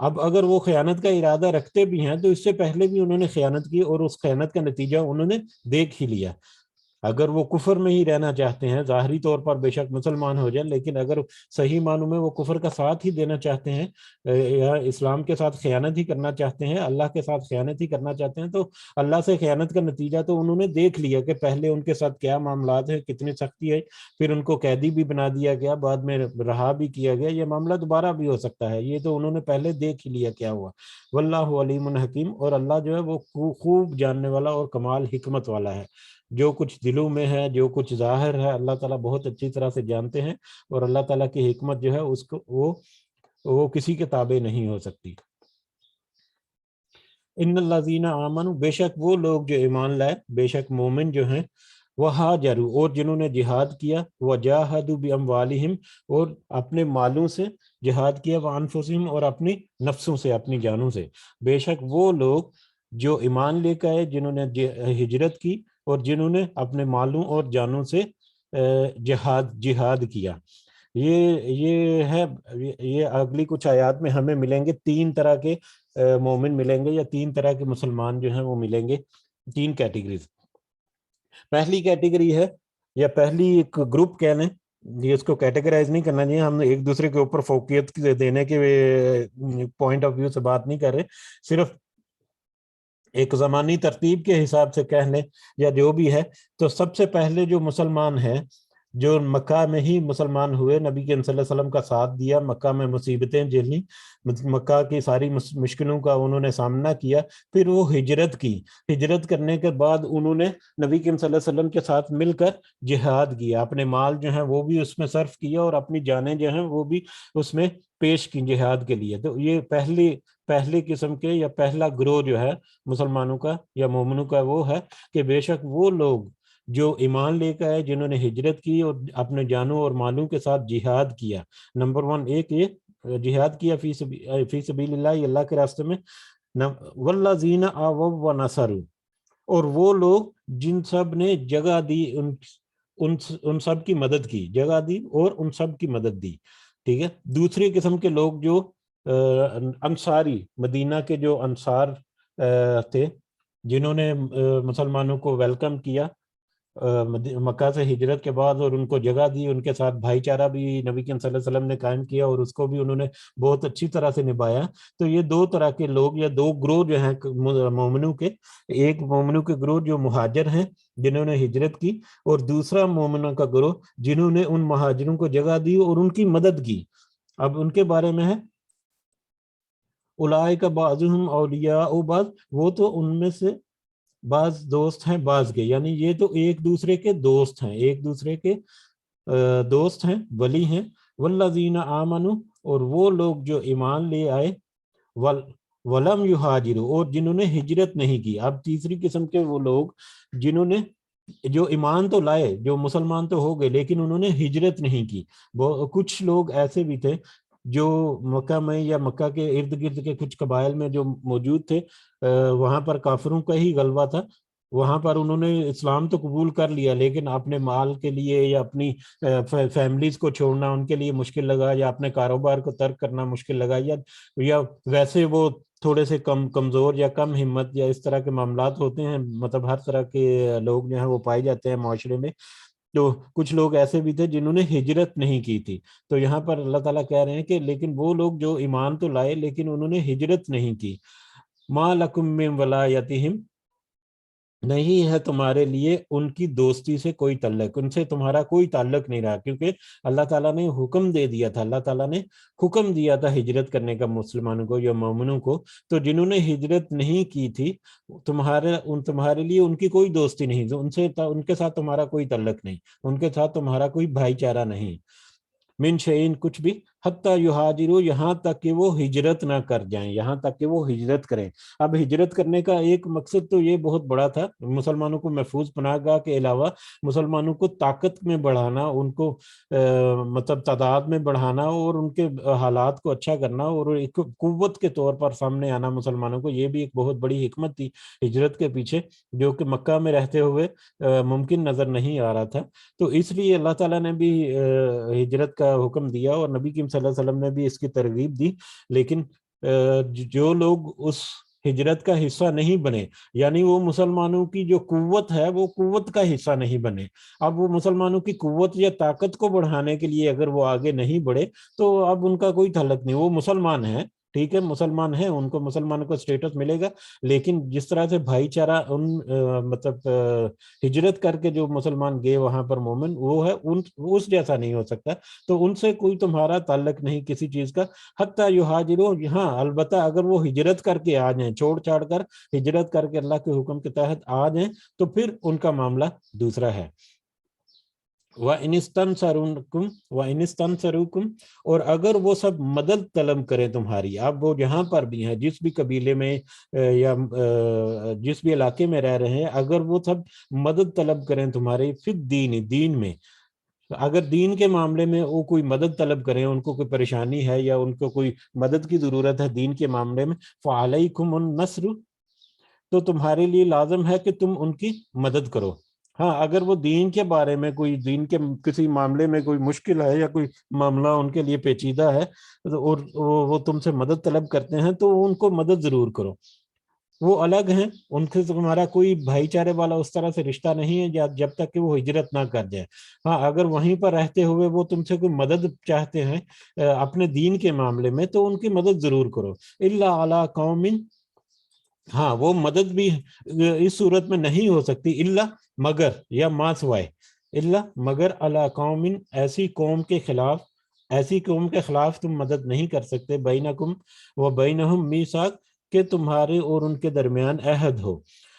اب اگر وہ خیانت کا ارادہ رکھتے بھی ہیں تو اس سے پہلے بھی انہوں نے خیانت کی اور اس خیانت کا نتیجہ انہوں نے دیکھ ہی لیا۔ اگر وہ کفر میں ہی رہنا چاہتے ہیں، ظاہری طور پر بے شک مسلمان ہو جائیں، لیکن اگر صحیح معنوں میں وہ کفر کا ساتھ ہی دینا چاہتے ہیں یا اسلام کے ساتھ خیانت ہی کرنا چاہتے ہیں، اللہ کے ساتھ خیانت ہی کرنا چاہتے ہیں، تو اللہ سے خیانت کا نتیجہ تو انہوں نے دیکھ لیا کہ پہلے ان کے ساتھ کیا معاملات ہیں، کتنی سختی ہے، پھر ان کو قیدی بھی بنا دیا گیا، بعد میں رہا بھی کیا گیا، یہ معاملہ دوبارہ بھی ہو سکتا ہے، یہ تو انہوں نے پہلے دیکھ ہی لیا کیا ہوا۔ واللہ علیم حکیم، اور اللہ جو ہے وہ خوب جاننے والا اور کمال حکمت والا ہے۔ جو کچھ دلوں میں ہے، جو کچھ ظاہر ہے، اللہ تعالیٰ بہت اچھی طرح سے جانتے ہیں، اور اللہ تعالیٰ کی حکمت جو ہے اس کو وہ کسی کے تابع نہیں ہو سکتی۔ ان الذین آمنوا، بے شک وہ لوگ جو ایمان لائے، بے شک مومن جو ہیں، وہاجروا، اور جنہوں نے جہاد کیا، وجاہدوا باموالہم، اور اپنے مالوں سے جہاد کیا، وانفسہم، اور اپنی نفسوں سے، اپنی جانوں سے، بے شک وہ لوگ جو ایمان لے کے آئے، جنہوں نے ہجرت کی، اور جنہوں نے اپنے مالوں اور جانوں سے جہاد کیا۔ یہ ہے، یہ اگلی کچھ آیات میں ہمیں ملیں گے 3 طرح کے مومن ملیں گے، یا 3 طرح کے مسلمان جو ہیں وہ ملیں گے، 3 کیٹیگریز۔ پہلی کیٹیگری ہے، یا پہلی ایک گروپ کہہ لیں، یہ اس کو کیٹیگرائز نہیں کرنا چاہیے، ہم ایک دوسرے کے اوپر فوقیت دینے کے پوائنٹ آف ویو سے بات نہیں کر رہے، صرف ایک زمانی ترتیب کے حساب سے کہہ لیں یا جو بھی ہے۔ تو سب سے پہلے جو مسلمان ہیں، جو مکہ میں ہی مسلمان ہوئے، نبی کے صلی اللہ علیہ وسلم کا ساتھ دیا، مکہ میں مصیبتیں جھیلی، مکہ کی ساری مشکلوں کا انہوں نے سامنا کیا، پھر وہ ہجرت کی، ہجرت کرنے کے بعد انہوں نے نبی کے صلی اللہ علیہ وسلم کے ساتھ مل کر جہاد کیا، اپنے مال جو ہیں وہ بھی اس میں صرف کیا، اور اپنی جانیں جو ہیں وہ بھی اس میں پیش کی جہاد کے لیے۔ تو یہ پہلی قسم کے یا پہلا گروہ جو ہے مسلمانوں کا یا مومنوں کا وہ ہے کہ بے شک وہ لوگ جو ایمان لے کر آئے، جنہوں نے ہجرت کی اور اپنے جانوں اور مالوں کے ساتھ جہاد کیا۔ نمبر 1 ایک یہ جہاد کیا فی سبیل اللہ، اللہ کے راستے میں۔ والذین آووا ونصروا، اور وہ لوگ جن سب نے جگہ دی، ان سب کی مدد کی، جگہ دی اور ان سب کی مدد دی، ٹھیک ہے۔ دوسری قسم کے لوگ جو انصاری، مدینہ کے جو انصار تھے، جنہوں نے مسلمانوں کو ویلکم کیا مکہ سے ہجرت کے بعد، اور ان کو جگہ دی، ان کے ساتھ بھائی چارہ بھی نبی صلی اللہ علیہ وسلم نے قائم کیا، اور اس کو بھی انہوں نے بہت اچھی طرح سے نبھایا۔ تو یہ 2 طرح کے لوگ یا 2 گروہ جو ہیں مومنوں کے، ایک مومنوں کے گروہ جو مہاجر ہیں جنہوں نے ہجرت کی، اور دوسرا مومنوں کا گروہ جنہوں نے ان مہاجروں کو جگہ دی اور ان کی مدد کی۔ اب ان کے بارے میں ہے اولئک بعضهم اولیاء بعض، وہ تو ان میں سے بعض دوست ہیں بعض کے، یعنی یہ تو ایک دوسرے کے دوست ہیں، ایک دوسرے کے دوست ہیں، ولی ہیں۔ والذین آمنوا، اور وہ لوگ جو ایمان لے آئے، ولم یہاجروا، اور جنہوں نے ہجرت نہیں کی۔ اب تیسری قسم کے وہ لوگ جنہوں نے جو ایمان تو لائے، جو مسلمان تو ہو گئے، لیکن انہوں نے ہجرت نہیں کی۔ کچھ لوگ ایسے بھی تھے جو مکہ میں یا مکہ کے ارد گرد کے کچھ قبائل میں جو موجود تھے، وہاں پر کافروں کا ہی غلبہ تھا، وہاں پر انہوں نے اسلام تو قبول کر لیا، لیکن اپنے مال کے لیے یا اپنی فیملیز کو چھوڑنا ان کے لیے مشکل لگا، یا اپنے کاروبار کو ترک کرنا مشکل لگا، یا ویسے وہ تھوڑے سے کمزور یا کم ہمت یا اس طرح کے معاملات ہوتے ہیں، مطلب ہر طرح کے لوگ جو ہیں وہ پائے جاتے ہیں معاشرے میں۔ تو کچھ لوگ ایسے بھی تھے جنہوں نے ہجرت نہیں کی تھی۔ تو یہاں پر اللہ تعالیٰ کہہ رہے ہیں کہ لیکن وہ لوگ جو ایمان تو لائے لیکن انہوں نے ہجرت نہیں کی، ما لکم من ولایتہم، نہیں ہے تمہارے لیے ان کی دوستی سے کوئی تعلق، ان سے تمہارا کوئی تعلق نہیں رہا، کیونکہ اللہ تعالیٰ نے حکم دے دیا تھا، اللہ تعالیٰ نے حکم دیا تھا ہجرت کرنے کا مسلمانوں کو یا مومنوں کو۔ تو جنہوں نے ہجرت نہیں کی تھی، تمہارے لیے ان کی کوئی دوستی نہیں، ان کے ساتھ تمہارا کوئی تعلق نہیں، ان کے ساتھ تمہارا کوئی بھائی چارہ نہیں۔ من شعین، کچھ بھی، حتیٰ یہاجروا، یہاں تک کہ وہ ہجرت نہ کر جائیں، یہاں تک کہ وہ ہجرت کریں۔ اب ہجرت کرنے کا ایک مقصد تو یہ بہت بڑا تھا، مسلمانوں کو محفوظ پناہ گاہ کے علاوہ مسلمانوں کو طاقت میں بڑھانا، ان کو مطلب تعداد میں بڑھانا، اور ان کے حالات کو اچھا کرنا، اور ایک قوت کے طور پر سامنے آنا مسلمانوں کو۔ یہ بھی ایک بہت بڑی حکمت تھی ہجرت کے پیچھے، جو کہ مکہ میں رہتے ہوئے ممکن نظر نہیں آ رہا تھا۔ تو اس لیے اللہ تعالیٰ نے بھی ہجرت کا حکم دیا، اور نبی صلی اللہ علیہ وسلم نے بھی اس کی ترغیب دی، لیکن جو لوگ اس ہجرت کا حصہ نہیں بنے، یعنی وہ مسلمانوں کی جو قوت ہے وہ قوت کا حصہ نہیں بنے، اب وہ مسلمانوں کی قوت یا طاقت کو بڑھانے کے لیے اگر وہ آگے نہیں بڑھے تو اب ان کا کوئی تعلق نہیں، وہ مسلمان ہیں، ٹھیک ہے، مسلمان ہیں، ان کو مسلمانوں کا اسٹیٹس ملے گا، لیکن جس طرح سے بھائی چارہ مطلب ہجرت کر کے جو مسلمان گئے وہاں پر مومن وہ ہے، اس جیسا نہیں ہو سکتا۔ تو ان سے کوئی تمہارا تعلق نہیں کسی چیز کا، حتیٰ یہاجروا، یہاں البتہ اگر وہ ہجرت کر کے آ جائیں، چھوڑ چھاڑ کر ہجرت کر کے اللہ کے حکم کے تحت آ جائیں، تو پھر ان کا معاملہ دوسرا ہے۔ وَإِنِ اسْتَنصَرُوكُمْ، اور اگر وہ سب مدد طلب کریں تمہاری، اب وہ جہاں پر بھی ہیں، جس بھی قبیلے میں یا جس بھی علاقے میں رہ رہے ہیں، اگر وہ سب مدد طلب کریں تمہاری فی الدین، دین میں، اگر دین کے معاملے میں وہ کوئی مدد طلب کریں، ان کو کوئی پریشانی ہے یا ان کو کوئی مدد کی ضرورت ہے دین کے معاملے میں، فَعَلَيْكُمُ النَّصْرُ، تو تمہارے لیے لازم ہے کہ تم ان کی مدد کرو، ہاں اگر وہ دین کے بارے میں کوئی دین کے کسی معاملے میں کوئی مشکل ہے یا کوئی معاملہ ان کے لیے پیچیدہ ہے اور وہ تم سے مدد طلب کرتے ہیں تو ان کو مدد ضرور کرو. وہ الگ ہیں, ان سے تمہارا کوئی بھائی چارے والا اس طرح سے رشتہ نہیں ہے جب تک کہ وہ ہجرت نہ کر جائے. ہاں اگر وہیں پر رہتے ہوئے وہ تم سے کوئی مدد چاہتے ہیں اپنے دین کے معاملے میں تو ان کی مدد ضرور کرو. الا علی قوم, ہاں وہ مدد بھی اس صورت میں نہیں ہو سکتی الا مگر یا ما سوائے, الا مگر علی قوم, ایسی قوم کے خلاف, ایسی قوم کے خلاف تم مدد نہیں کر سکتے, بینکم و بینہم میثاق, کہ تمہارے اور ان کے درمیان عہد ہو.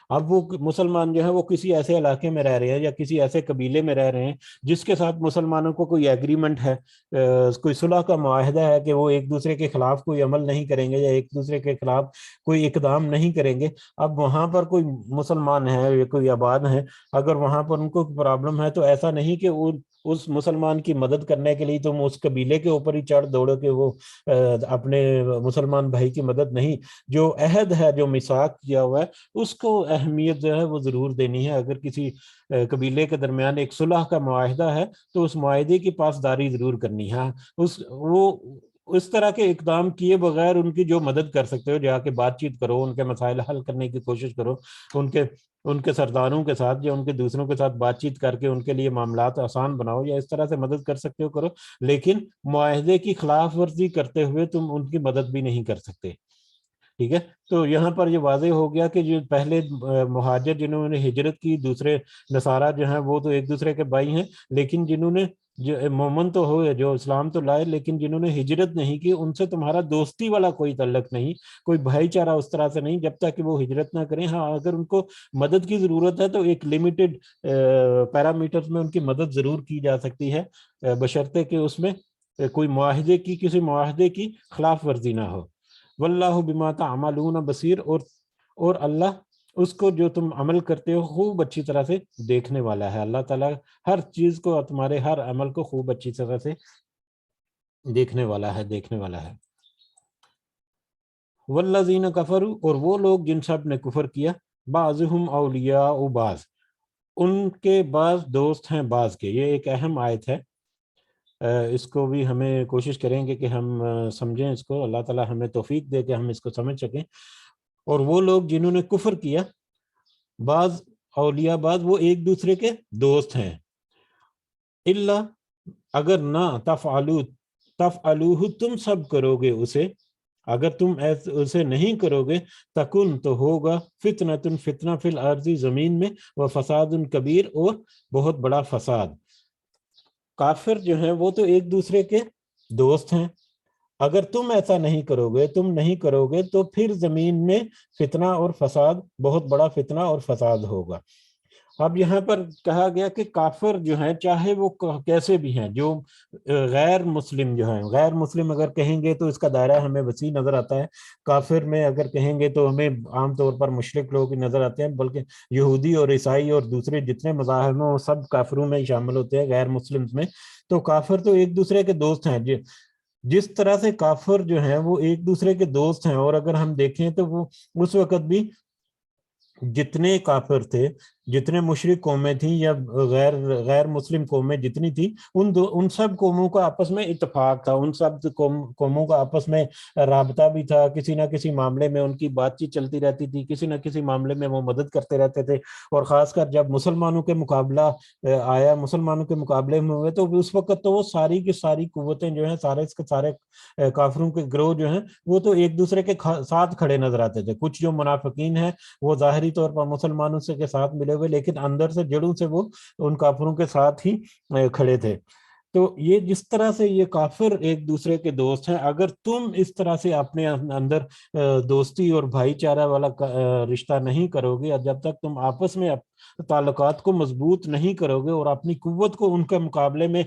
اب وہ مسلمان جو ہے وہ کسی ایسے علاقے میں رہ رہے ہیں یا کسی ایسے قبیلے میں رہ رہے ہیں جس کے ساتھ مسلمانوں کو کوئی ایگریمنٹ ہے, کوئی صلح کا معاہدہ ہے کہ وہ ایک دوسرے کے خلاف کوئی عمل نہیں کریں گے یا ایک دوسرے کے خلاف کوئی اقدام نہیں کریں گے. اب وہاں پر کوئی مسلمان ہے یا کوئی آباد ہے, اگر وہاں پر ان کو پرابلم ہے تو ایسا نہیں کہ اس مسلمان کی مدد کرنے کے لیے تم اس قبیلے کے اوپر ہی چڑھ دوڑو کہ وہ اپنے مسلمان بھائی کی مدد نہیں. جو عہد ہے, جو میثاق کیا ہوا ہے, اس کو اہمیت جو ہے وہ ضرور دینی ہے. اگر کسی قبیلے کے درمیان ایک صلح کا معاہدہ ہے تو اس معاہدے کی پاسداری ضرور کرنی ہے. اس طرح کے اقدام کیے بغیر ان کی جو مدد کر سکتے ہو, جا کے بات چیت کرو, ان کے مسائل حل کرنے کی کوشش کرو, ان کے سرداروں کے ساتھ یا ان کے دوسروں کے ساتھ بات چیت کر کے ان کے لیے معاملات آسان بناؤ, یا اس طرح سے مدد کر سکتے ہو کرو, لیکن معاہدے کی خلاف ورزی کرتے ہوئے تم ان کی مدد بھی نہیں کر سکتے. ٹھیک ہے, تو یہاں پر یہ واضح ہو گیا کہ جو پہلے مہاجر جنہوں نے ہجرت کی, دوسرے نصارہ جو ہیں وہ تو ایک دوسرے کے بھائی ہیں, لیکن جنہوں نے مومن تو ہو, جو اسلام تو لائے, لیکن جنہوں نے ہجرت نہیں کی ان سے تمہارا دوستی والا کوئی تعلق نہیں, کوئی بھائی چارہ اس طرح سے نہیں جب تک کہ وہ ہجرت نہ کریں. ہاں اگر ان کو مدد کی ضرورت ہے تو ایک لمیٹڈ پیرامیٹرز میں ان کی مدد ضرور کی جا سکتی ہے, بشرطے کہ اس میں کوئی معاہدے کی, کسی معاہدے کی خلاف ورزی نہ ہو. واللہ بما تعملون بصیر, اور اللہ اس کو جو تم عمل کرتے ہو خوب اچھی طرح سے دیکھنے والا ہے. اللہ تعالیٰ ہر چیز کو, تمہارے ہر عمل کو خوب اچھی طرح سے دیکھنے والا ہے. والذین کفروا, اور وہ لوگ جن سب نے کفر کیا, بعضهم اولیاء بعض, ان کے بعض دوست ہیں بعض کے. یہ ایک اہم آیت ہے, اس کو بھی ہمیں کوشش کریں گے کہ ہم سمجھیں اس کو, اللہ تعالیٰ ہمیں توفیق دے کہ ہم اس کو سمجھ سکیں. اور وہ لوگ جنہوں نے کفر کیا, بعض اولیاء بعض, وہ ایک دوسرے کے دوست ہیں. الا, اگر نہ, تفعلوہ, تم سب کرو گے اسے, اگر تم اسے نہیں کرو گے, تکن, تو ہوگا, فتنۃ, فتنہ, فی الارض, زمین میں, و فساد کبیر, اور بہت بڑا فساد. کافر جو ہیں وہ تو ایک دوسرے کے دوست ہیں, اگر تم ایسا نہیں کرو گے تو پھر زمین میں فتنہ اور فساد, بہت بڑا فتنہ اور فساد ہوگا. اب یہاں پر کہا گیا کہ کافر جو ہیں, چاہے وہ کیسے بھی ہیں, جو غیر مسلم جو ہیں, غیر مسلم اگر کہیں گے تو اس کا دائرہ ہمیں وسیع نظر آتا ہے. کافر میں اگر کہیں گے تو ہمیں عام طور پر مشرک لوگ نظر آتے ہیں, بلکہ یہودی اور عیسائی اور دوسرے جتنے مذاہب ہیں وہ سب کافروں میں شامل ہوتے ہیں, غیر مسلم میں. تو کافر تو ایک دوسرے کے دوست ہیں. جس طرح سے کافر جو ہیں وہ ایک دوسرے کے دوست ہیں, اور اگر ہم دیکھیں تو وہ اس وقت بھی جتنے کافر تھے, جتنے مشرک قومیں تھیں یا غیر مسلم قومیں جتنی تھیں, ان سب قوموں کا آپس میں اتفاق تھا, ان سب قوموں کا آپس میں رابطہ بھی تھا, کسی نہ کسی معاملے میں ان کی بات چیت چلتی رہتی تھی, کسی نہ کسی معاملے میں وہ مدد کرتے رہتے تھے. اور خاص کر جب مسلمانوں کے مقابلہ آیا, مسلمانوں کے مقابلے میں ہوئے, تو اس وقت تو وہ ساری کی ساری قوتیں جو ہیں, سارے کافروں کے گروہ جو ہیں وہ تو ایک دوسرے کے ساتھ کھڑے نظر آتے تھے. کچھ جو منافقین ہیں وہ ظاہری طور پر مسلمانوں سے کے ساتھ ملے ہوئے, لیکن اندر سے جڑوں سے وہ ان کافروں کے ساتھ ہی کھڑے تھے. تو یہ جس طرح سے یہ کافر ایک دوسرے کے دوست ہیں, اگر تم اس طرح سے اپنے اندر دوستی اور بھائی چارہ والا رشتہ نہیں کرو گے, اور جب تک تم آپس میں تعلقات کو مضبوط نہیں کرو گے اور اپنی قوت کو ان کے مقابلے میں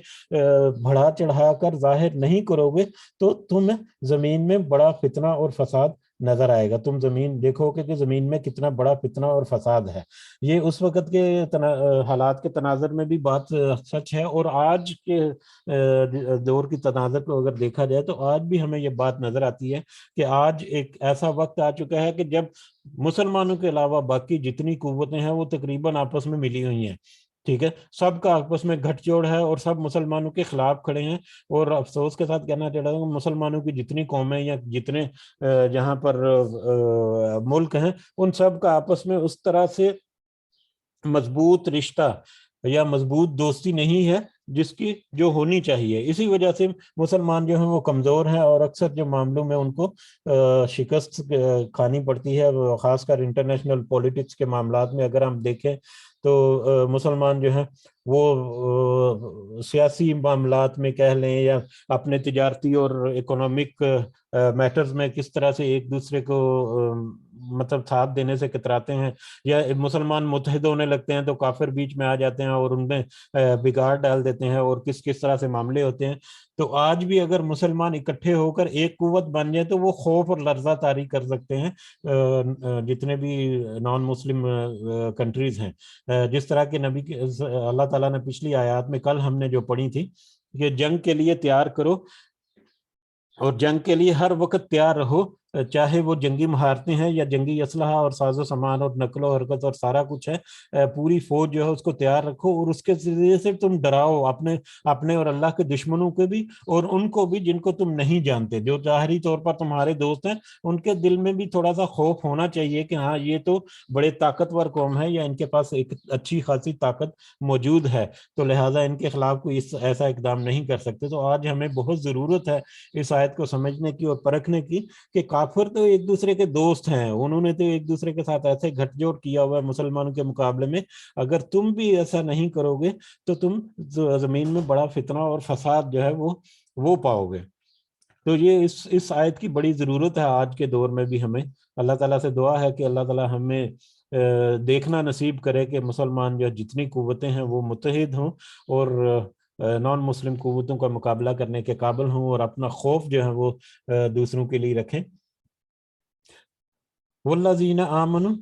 بڑھا چڑھا کر ظاہر نہیں کرو گے, تو تم زمین میں بڑا فتنہ اور فساد نظر آئے گا. تم زمین دیکھو کہ زمین میں کتنا بڑا فتنہ اور فساد ہے. یہ اس وقت کے حالات کے تناظر میں بھی بات سچ ہے, اور آج کے دور کی تناظر کو اگر دیکھا جائے تو آج بھی ہمیں یہ بات نظر آتی ہے کہ آج ایک ایسا وقت آ چکا ہے کہ جب مسلمانوں کے علاوہ باقی جتنی قوتیں ہیں وہ تقریباً آپس میں ملی ہوئی ہیں. ٹھیک ہے، سب کا آپس میں گھٹ جوڑ ہے اور سب مسلمانوں کے خلاف کھڑے ہیں. اور افسوس کے ساتھ کہنا چاہتا ہوں مسلمانوں کی جتنی قومیں یا جتنے جہاں پر ملک ہیں ان سب کا آپس میں اس طرح سے مضبوط رشتہ یا مضبوط دوستی نہیں ہے جس کی جو ہونی چاہیے. اسی وجہ سے مسلمان جو ہیں وہ کمزور ہیں اور اکثر جو معاملوں میں ان کو شکست کھانی پڑتی ہے، خاص کر انٹرنیشنل پولیٹکس کے معاملات میں اگر ہم دیکھیں تو مسلمان جو ہیں وہ سیاسی معاملات میں کہہ لیں یا اپنے تجارتی اور اکنامک میٹرز میں کس طرح سے ایک دوسرے کو مطلب ساتھ دینے سے کتراتے ہیں، یا مسلمان متحد ہونے لگتے ہیں تو کافر بیچ میں آ جاتے ہیں اور ان میں بگاڑ ڈال دیتے ہیں اور کس طرح سے معاملے ہوتے ہیں. تو آج بھی اگر مسلمان اکٹھے ہو کر ایک قوت بن جائے تو وہ خوف اور لرزہ طاری کر سکتے ہیں جتنے بھی نان مسلم کنٹریز ہیں. جس طرح کے نبی اللہ تعالیٰ نے پچھلی آیات میں کل ہم نے جو پڑھی تھی کہ جنگ کے لیے تیار کرو اور جنگ کے لیے ہر وقت تیار رہو، چاہے وہ جنگی مہارتیں ہیں یا جنگی اسلحہ اور ساز و سامان اور نقل و حرکت اور سارا کچھ ہے، پوری فوج جو ہے اس کو تیار رکھو اور اس کے ذریعے سے تم ڈراؤ اپنے اور اللہ کے دشمنوں کو بھی اور ان کو بھی جن کو تم نہیں جانتے، جو ظاہری طور پر تمہارے دوست ہیں ان کے دل میں بھی تھوڑا سا خوف ہونا چاہیے کہ ہاں یہ تو بڑے طاقتور قوم ہے یا ان کے پاس ایک اچھی خاصی طاقت موجود ہے، تو لہٰذا ان کے خلاف کوئی ایسا اقدام نہیں کر سکتے. تو آج ہمیں بہت ضرورت ہے اس آیت کو سمجھنے کی اور پرکھنے کی کہ کافر تو ایک دوسرے کے دوست ہیں، انہوں نے تو ایک دوسرے کے ساتھ ایسے گھٹ جوڑ کیا ہوا ہے مسلمانوں کے مقابلے میں، اگر تم بھی ایسا نہیں کرو گے تو تم زمین میں بڑا فتنہ اور فساد جو ہے وہ پاؤ گے. تو یہ اس آیت کی بڑی ضرورت ہے آج کے دور میں بھی ہمیں. اللہ تعالیٰ سے دعا ہے کہ اللہ تعالیٰ ہمیں دیکھنا نصیب کرے کہ مسلمان جو جتنی قوتیں ہیں وہ متحد ہوں اور نان مسلم قوتوں کا مقابلہ کرنے کے قابل ہوں اور اپنا خوف جو ہے وہ دوسروں کے لیے رکھیں. والذین آمنوا،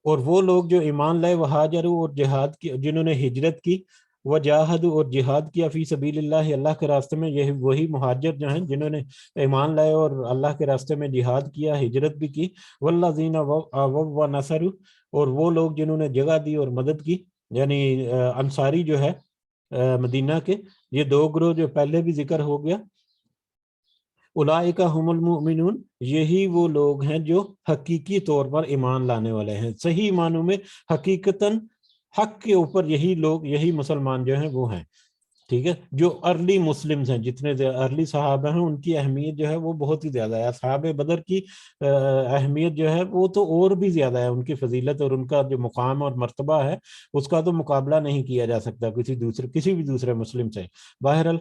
اور وہ لوگ جو ایمان لائے، وہاجروا اور جہاد کی، جنہوں نے ہجرت کی، وجاہدوا اور جہاد کیا فی سبیل اللہ اللہ کے راستے میں، یہ وہی مہاجر جو ہیں جنہوں نے ایمان لائے اور اللہ کے راستے میں جہاد کیا، ہجرت بھی کی. والذین آووا ونصروا، اور وہ لوگ جنہوں نے جگہ دی اور مدد کی، یعنی انصاری جو ہے مدینہ کے، یہ دو گروہ جو پہلے بھی ذکر ہو گیا. اولئک هم المؤمنون، یہی وہ لوگ ہیں جو حقیقی طور پر ایمان لانے والے ہیں، صحیح معنوں میں حقیقتاً حق کے اوپر یہی لوگ، یہی مسلمان جو ہیں وہ ہیں. ٹھیک ہے، جو ارلی مسلمز ہیں، جتنے ارلی صحابہ ہیں ان کی اہمیت جو ہے وہ بہت ہی زیادہ ہے. اصحاب بدر کی اہمیت جو ہے وہ تو اور بھی زیادہ ہے، ان کی فضیلت اور ان کا جو مقام اور مرتبہ ہے اس کا تو مقابلہ نہیں کیا جا سکتا کسی بھی دوسرے مسلم سے. بہرحال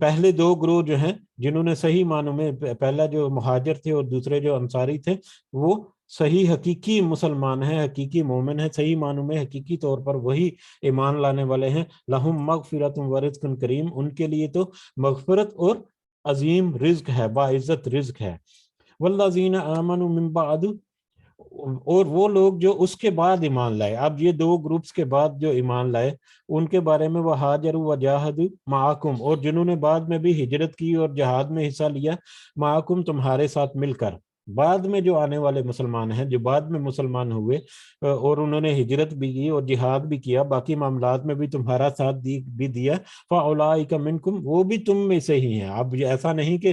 پہلے دو گروہ جو ہیں جنہوں نے صحیح معنوں میں، پہلا جو مہاجر تھے اور دوسرے جو انصاری تھے، وہ صحیح حقیقی مسلمان ہیں، حقیقی مومن ہیں، صحیح معنوں میں حقیقی طور پر وہی ایمان لانے والے ہیں. لہم مغفرۃ ورزق کریم، ان کے لیے تو مغفرت اور عظیم رزق ہے، باعزت رزق ہے. والذین آمنوا من بعد، اور وہ لوگ جو اس کے بعد ایمان لائے. اب یہ دو گروپس کے بعد جو ایمان لائے ان کے بارے میں، وہاجروا وجاہدوا معکم، اور جنہوں نے بعد میں بھی ہجرت کی اور جہاد میں حصہ لیا، معکم تمہارے ساتھ مل کر. بعد میں جو آنے والے مسلمان ہیں، جو بعد میں مسلمان ہوئے اور انہوں نے ہجرت بھی کی اور جہاد بھی کیا، باقی معاملات میں بھی تمہارا ساتھ بھی دیا، فاولئک منکم، وہ بھی تم میں سے ہی ہیں. اب ایسا نہیں کہ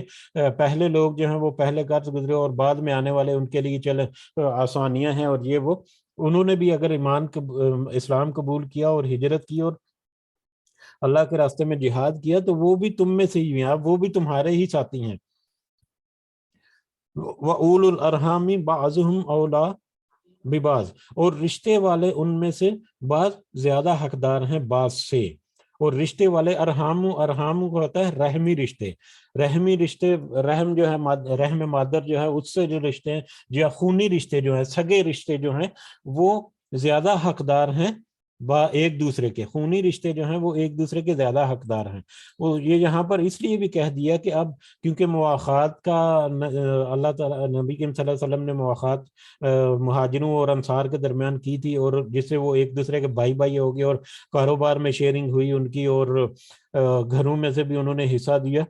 پہلے لوگ جو ہیں وہ پہلے قرض گزرے اور بعد میں آنے والے ان کے لیے چلے آسانیاں ہیں اور یہ وہ، انہوں نے بھی اگر اسلام قبول کیا اور ہجرت کی اور اللہ کے راستے میں جہاد کیا تو وہ بھی تم میں سے ہی ہیں، اب وہ بھی تمہارے ہی ساتھی ہیں. وَأُولُو الْأَرْحَامِ بَعْضُهُمْ أَوْلَىٰ بِبَعْضٍ، اور رشتے والے ان میں سے بعض زیادہ حقدار ہیں بعض سے. اور رشتے والے ارحام کو ہوتا ہے رحمی رشتے. رحم جو ہے، رحم مادر جو ہے اس سے جو رشتے ہیں، یا خونی رشتے جو ہیں، سگے رشتے جو ہیں، وہ زیادہ حقدار ہیں ایک دوسرے کے. خونی رشتے جو ہیں وہ ایک دوسرے کے زیادہ حقدار ہیں. وہ یہ یہاں پر اس لیے بھی کہہ دیا کہ اب کیونکہ مواخات کا اللہ تعالیٰ، نبی کریم صلی اللہ علیہ وسلم نے مواخات مہاجروں اور انصار کے درمیان کی تھی، اور جس سے وہ ایک دوسرے کے بھائی ہو گئے اور کاروبار میں شیئرنگ ہوئی ان کی، اور گھروں میں سے بھی انہوں نے حصہ دیا.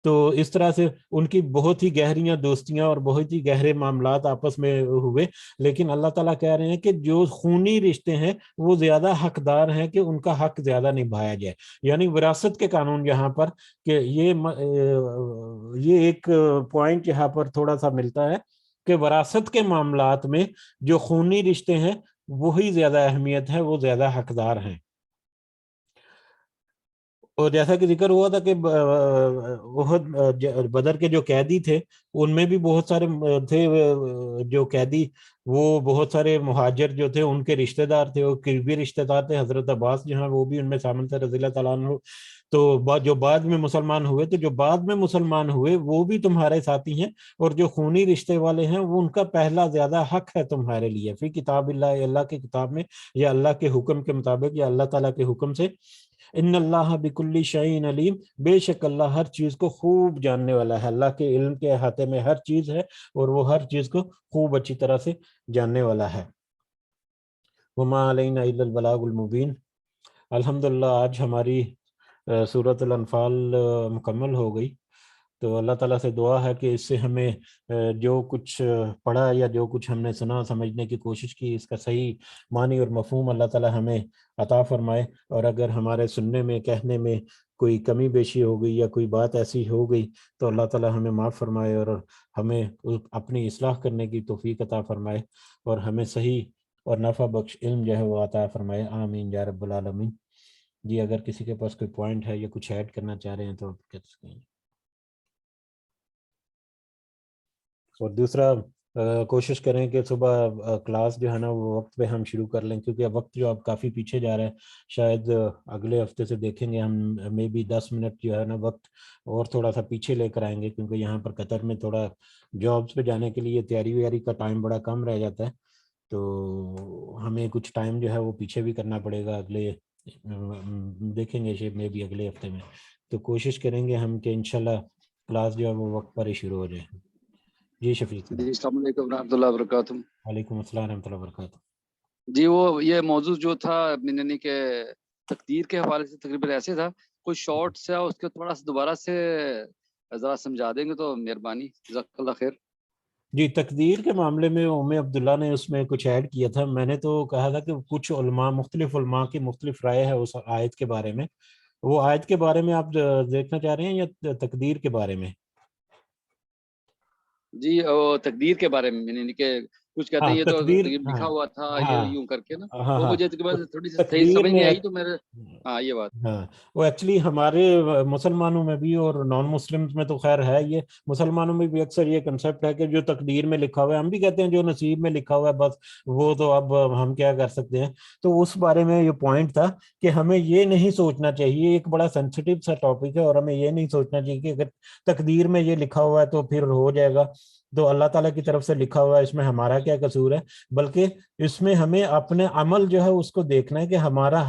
تو اس طرح سے ان کی بہت ہی گہریاں دوستیاں اور بہت ہی گہرے معاملات آپس میں ہوئے، لیکن اللہ تعالیٰ کہہ رہے ہیں کہ جو خونی رشتے ہیں وہ زیادہ حقدار ہیں کہ ان کا حق زیادہ نبھایا جائے. یعنی وراثت کے قانون یہاں پر کہ یہ ایک پوائنٹ یہاں پر تھوڑا سا ملتا ہے کہ وراثت کے معاملات میں جو خونی رشتے ہیں وہی زیادہ اہمیت ہے، وہ زیادہ حقدار ہیں. اور جیسا کہ ذکر ہوا تھا کہ بدر کے جو قیدی تھے ان میں بھی بہت سارے تھے جو قیدی، وہ بہت سارے مہاجر جو تھے ان کے رشتہ دار تھے، وہ قربی رشتہ دار تھے. حضرت عباس جہاں وہ بھی ان میں شامل تھے رضی اللہ تعالیٰ عنہ. تو جو بعد میں مسلمان ہوئے، تو جو بعد میں مسلمان ہوئے وہ بھی تمہارے ساتھی ہیں، اور جو خونی رشتے والے ہیں وہ ان کا پہلا زیادہ حق ہے تمہارے لیے. فی کتاب اللہ، اللہ کی کتاب میں، یا اللہ کے حکم کے مطابق، یا اللہ تعالیٰ کے حکم سے. ان اللہ بکل شیء علیم، بے شک اللہ ہر چیز کو خوب جاننے والا ہے. اللہ کے علم کے احاطے میں ہر چیز ہے اور وہ ہر چیز کو خوب اچھی طرح سے جاننے والا ہے. وما علینا الا البلاغ المبین. الحمدللہ آج ہماری سورۃ الانفال مکمل ہو گئی. تو اللہ تعالیٰ سے دعا ہے کہ اس سے ہمیں جو کچھ پڑھا یا جو کچھ ہم نے سنا سمجھنے کی کوشش کی، اس کا صحیح معنی اور مفہوم اللہ تعالیٰ ہمیں عطا فرمائے. اور اگر ہمارے سننے میں، کہنے میں کوئی کمی بیشی ہو گئی یا کوئی بات ایسی ہو گئی تو اللہ تعالیٰ ہمیں معاف فرمائے اور ہمیں اپنی اصلاح کرنے کی توفیق عطا فرمائے، اور ہمیں صحیح اور نفع بخش علم جو ہے وہ عطا فرمائے. آمین یا رب العالمین. جی اگر کسی کے پاس کوئی پوائنٹ ہے یا کچھ ایڈ کرنا چاہ رہے ہیں تو کہہ سکتے ہیں. اور دوسرا کوشش کریں کہ صبح کلاس جو ہے نا وہ وقت پہ ہم شروع کر لیں، کیونکہ اب وقت جو اب کافی پیچھے جا رہا ہے. شاید اگلے ہفتے سے دیکھیں گے ہم میں بھی 10 منٹ جو ہے نا وقت اور تھوڑا سا پیچھے لے کر آئیں گے، کیونکہ یہاں پر قطر میں تھوڑا جابس پہ جانے کے لیے تیاری ویاری کا ٹائم بڑا کم رہ جاتا ہے. تو ہمیں کچھ ٹائم جو ہے وہ پیچھے بھی کرنا پڑے گا. اگلے دیکھیں گے شاید میں بھی اگلے ہفتے میں. تو کوشش کریں گے ہم کہ انشاءاللہ کلاس جو ہے وہ وقت پر ہی شروع ہو جائے. جی شفیق. جی السلام علیکم ورحمۃ اللہ وبرکاتہ. وعلیکم السلام ورحمۃ اللہ وبرکاتہ. جی وہ یہ موضوع جو تھا یعنی کہ تقدیر کے حوالے سے تقریباً ایسے تھا، کوئی شارٹ سا اس کے تھوڑا سا دوبارہ سے ذرا سمجھا دیں گے تو مہربانی، جزاک اللہ خیر. جی تقدیر کے معاملے میں ام عبداللہ نے اس میں کچھ ایڈ کیا تھا. میں نے تو کہا تھا کہ کچھ علماء، مختلف علماء کی مختلف رائے ہے اس آیت کے بارے میں. وہ آیت کے بارے میں آپ دیکھنا چاہ رہے ہیں یا تقدیر کے بارے میں؟ جی تقدیر کے بارے میں، یعنی کہ کچھ کہتے ہیں یہ تو لکھا ہوا تھا یوں کر کے نا، وہ مجھے تھوڑی سی صحیح سمجھ نہیں آئی تو میرے ہاں یہ بات. ہاں وہ ایکچولی ہمارے مسلمانوں میں بھی اور نان مسلمز میں تو خیر ہے، یہ مسلمانوں میں بھی اکثر یہ کنسیپٹ ہے کہ جو تقدیر میں لکھا ہوا ہے، ہم بھی کہتے ہیں جو نصیب میں لکھا ہوا ہے بس وہ تو اب ہم کیا کر سکتے ہیں. تو اس بارے میں یہ پوائنٹ تھا کہ ہمیں یہ نہیں سوچنا چاہیے، ایک بڑا سینسٹیو سا ٹاپک ہے، اور ہمیں یہ نہیں سوچنا چاہیے کہ اگر تقدیر میں یہ لکھا ہوا ہے تو پھر ہو جائے گا، تو اللہ تعالیٰ کی طرف سے لکھا ہوا ہے، اس میں ہمارا کیا قصور ہے. بلکہ اس میں ہمیں اپنے عمل جو ہے اس کو دیکھنا ہے کہ ہمارا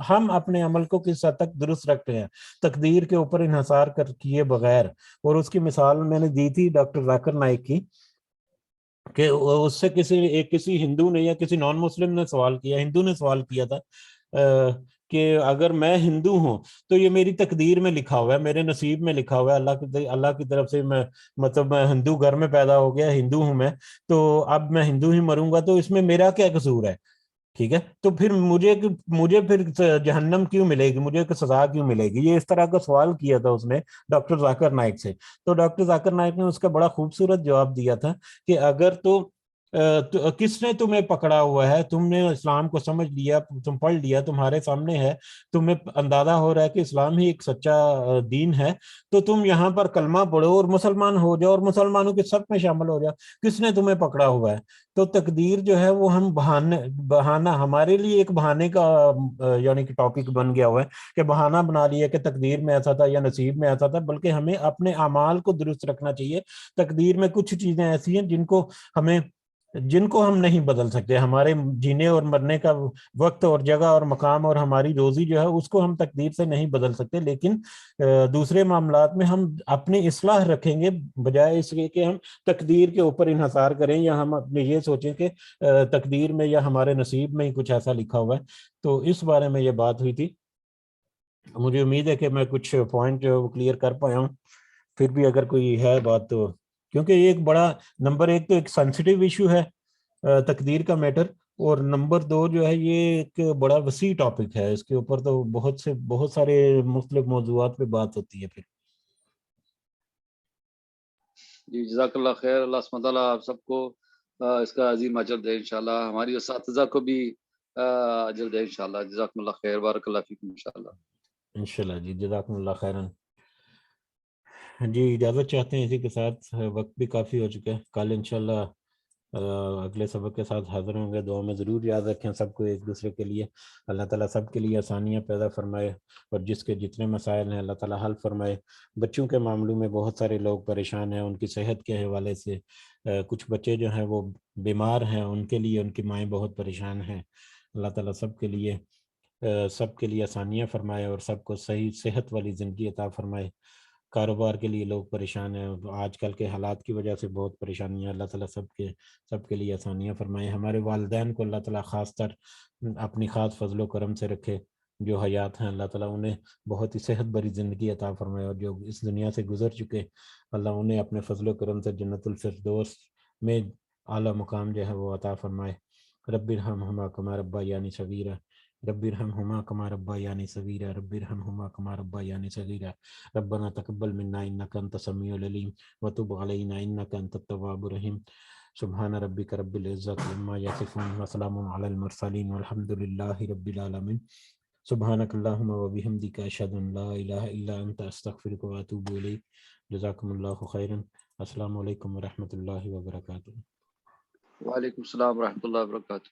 ہم اپنے عمل کو کس حد تک درست رکھتے ہیں تقدیر کے اوپر انحصار کیے بغیر. اور اس کی مثال میں نے دی تھی ڈاکٹر ذاکر نائک کی، کہ اس سے کسی ہندو نے یا کسی نان مسلم نے سوال کیا، ہندو نے سوال کیا تھا کہ اگر میں ہندو ہوں تو یہ میری تقدیر میں لکھا ہوا ہے، میرے نصیب میں لکھا ہوا ہے، اللہ کی طرف سے میں ہندو گھر میں پیدا ہو گیا، ہندو ہوں میں، تو اب میں ہندو ہی مروں گا، تو اس میں میرا کیا قصور ہے؟ ٹھیک ہے، تو پھر مجھے پھر جہنم کیوں ملے گی، مجھے سزا کیوں ملے گی؟ یہ اس طرح کا سوال کیا تھا اس نے ڈاکٹر ذاکر نائک سے. تو ڈاکٹر ذاکر نائک نے اس کا بڑا خوبصورت جواب دیا تھا کہ اگر تو کس نے تمہیں پکڑا ہوا ہے، تم نے اسلام کو سمجھ لیا، تم پڑھ لیا، تمہارے سامنے ہے، تمہیں اندازہ ہو رہا ہے کہ اسلام ہی ایک سچا دین ہے، تو تم یہاں پر کلمہ پڑھو اور مسلمان ہو جاؤ اور مسلمانوں کے سب میں شامل ہو جاؤ. کس نے تمہیں پکڑا ہوا ہے؟ تو تقدیر جو ہے وہ ہم بہانہ ہمارے لیے ایک بہانے کا یعنی کہ ٹاپک بن گیا ہوا ہے کہ بہانہ بنا لیا کہ تقدیر میں ایسا تھا یا نصیب میں ایسا تھا، بلکہ ہمیں اپنے اعمال کو درست رکھنا چاہیے. تقدیر میں کچھ چیزیں ایسی ہیں جن کو ہم نہیں بدل سکتے. ہمارے جینے اور مرنے کا وقت اور جگہ اور مقام اور ہماری روزی جو ہے اس کو ہم تقدیر سے نہیں بدل سکتے، لیکن دوسرے معاملات میں ہم اپنی اصلاح رکھیں گے بجائے اس کے کہ ہم تقدیر کے اوپر انحصار کریں یا ہم اپنے یہ سوچیں کہ تقدیر میں یا ہمارے نصیب میں ہی کچھ ایسا لکھا ہوا ہے. تو اس بارے میں یہ بات ہوئی تھی. مجھے امید ہے کہ میں کچھ پوائنٹ جو کلیئر کر پایا ہوں. پھر بھی اگر کوئی ہے بات تو، کیونکہ یہ ایک بڑا نمبر ایک تو ایک سینسٹیو ایشو ہے تقدیر کا میٹر، اور نمبر دو جو ہے یہ ایک بڑا وسیع ٹاپک ہے، اس کے اوپر تو بہت سارے مختلف موضوعات پہ بات ہوتی ہے پھر. جی جزاک اللہ خیر. اللہ سبحانہ تعالیٰ آپ سب کو اس کا عظیم اجر دے انشاءاللہ، ہماری اساتذہ کو بھی اجر دے انشاءاللہ. جزاکم اللہ خیر، بارک اللہ فیکم انشاءاللہ. انشاءاللہ جی، جزاکم اللہ خیرن. جی اجازت چاہتے ہیں اسی کے ساتھ، وقت بھی کافی ہو چکا ہے. کل انشاءاللہ اگلے سبق کے ساتھ حاضر ہوں گے. دعا میں ضرور یاد رکھیں سب کو ایک دوسرے کے لیے. اللہ تعالیٰ سب کے لیے آسانیاں پیدا فرمائے، اور جس کے جتنے مسائل ہیں اللہ تعالیٰ حل فرمائے. بچوں کے معاملوں میں بہت سارے لوگ پریشان ہیں ان کی صحت کے حوالے سے. کچھ بچے جو ہیں وہ بیمار ہیں، ان کے لیے ان کی مائیں بہت پریشان ہیں. اللہ تعالیٰ سب کے لیے آسانیاں فرمائے اور سب کو صحیح صحت والی زندگی عطا فرمائے. کاروبار کے لیے لوگ پریشان ہیں، آج کل کے حالات کی وجہ سے بہت پریشانیاں. اللہ تعالیٰ سب کے لیے آسانیاں فرمائے. ہمارے والدین کو اللہ تعالیٰ خاص طر اپنی خاص فضل و کرم سے رکھے. جو حیات ہیں اللہ تعالیٰ انہیں بہت ہی صحت بھری زندگی عطا فرمائے، اور جو اس دنیا سے گزر چکے اللہ انہیں اپنے فضل و کرم سے جنت الفردوس میں اعلیٰ مقام جو ہے وہ عطا فرمائے. رب ارحمہما کما ربیانی صغیرا، رب ارحمہما کما ربیانی صغیرا، رب ارحمہما کما ربیانی صغیرا. ربنا تقبل منا انك انت السميع العليم وتب علينا انك انت التواب الرحيم. سبحان ربك رب العزة عما يصفون وسلام على المرسلين والحمد لله رب العالمين. سبحانك اللهم وبحمدك اشهد ان لا اله الا انت استغفرك واتوب اليك. جزاكم الله خيرا. السلام علیکم ورحمۃ اللہ وبرکاتہ. وعلیکم السلام ورحمۃ اللہ وبرکاتہ.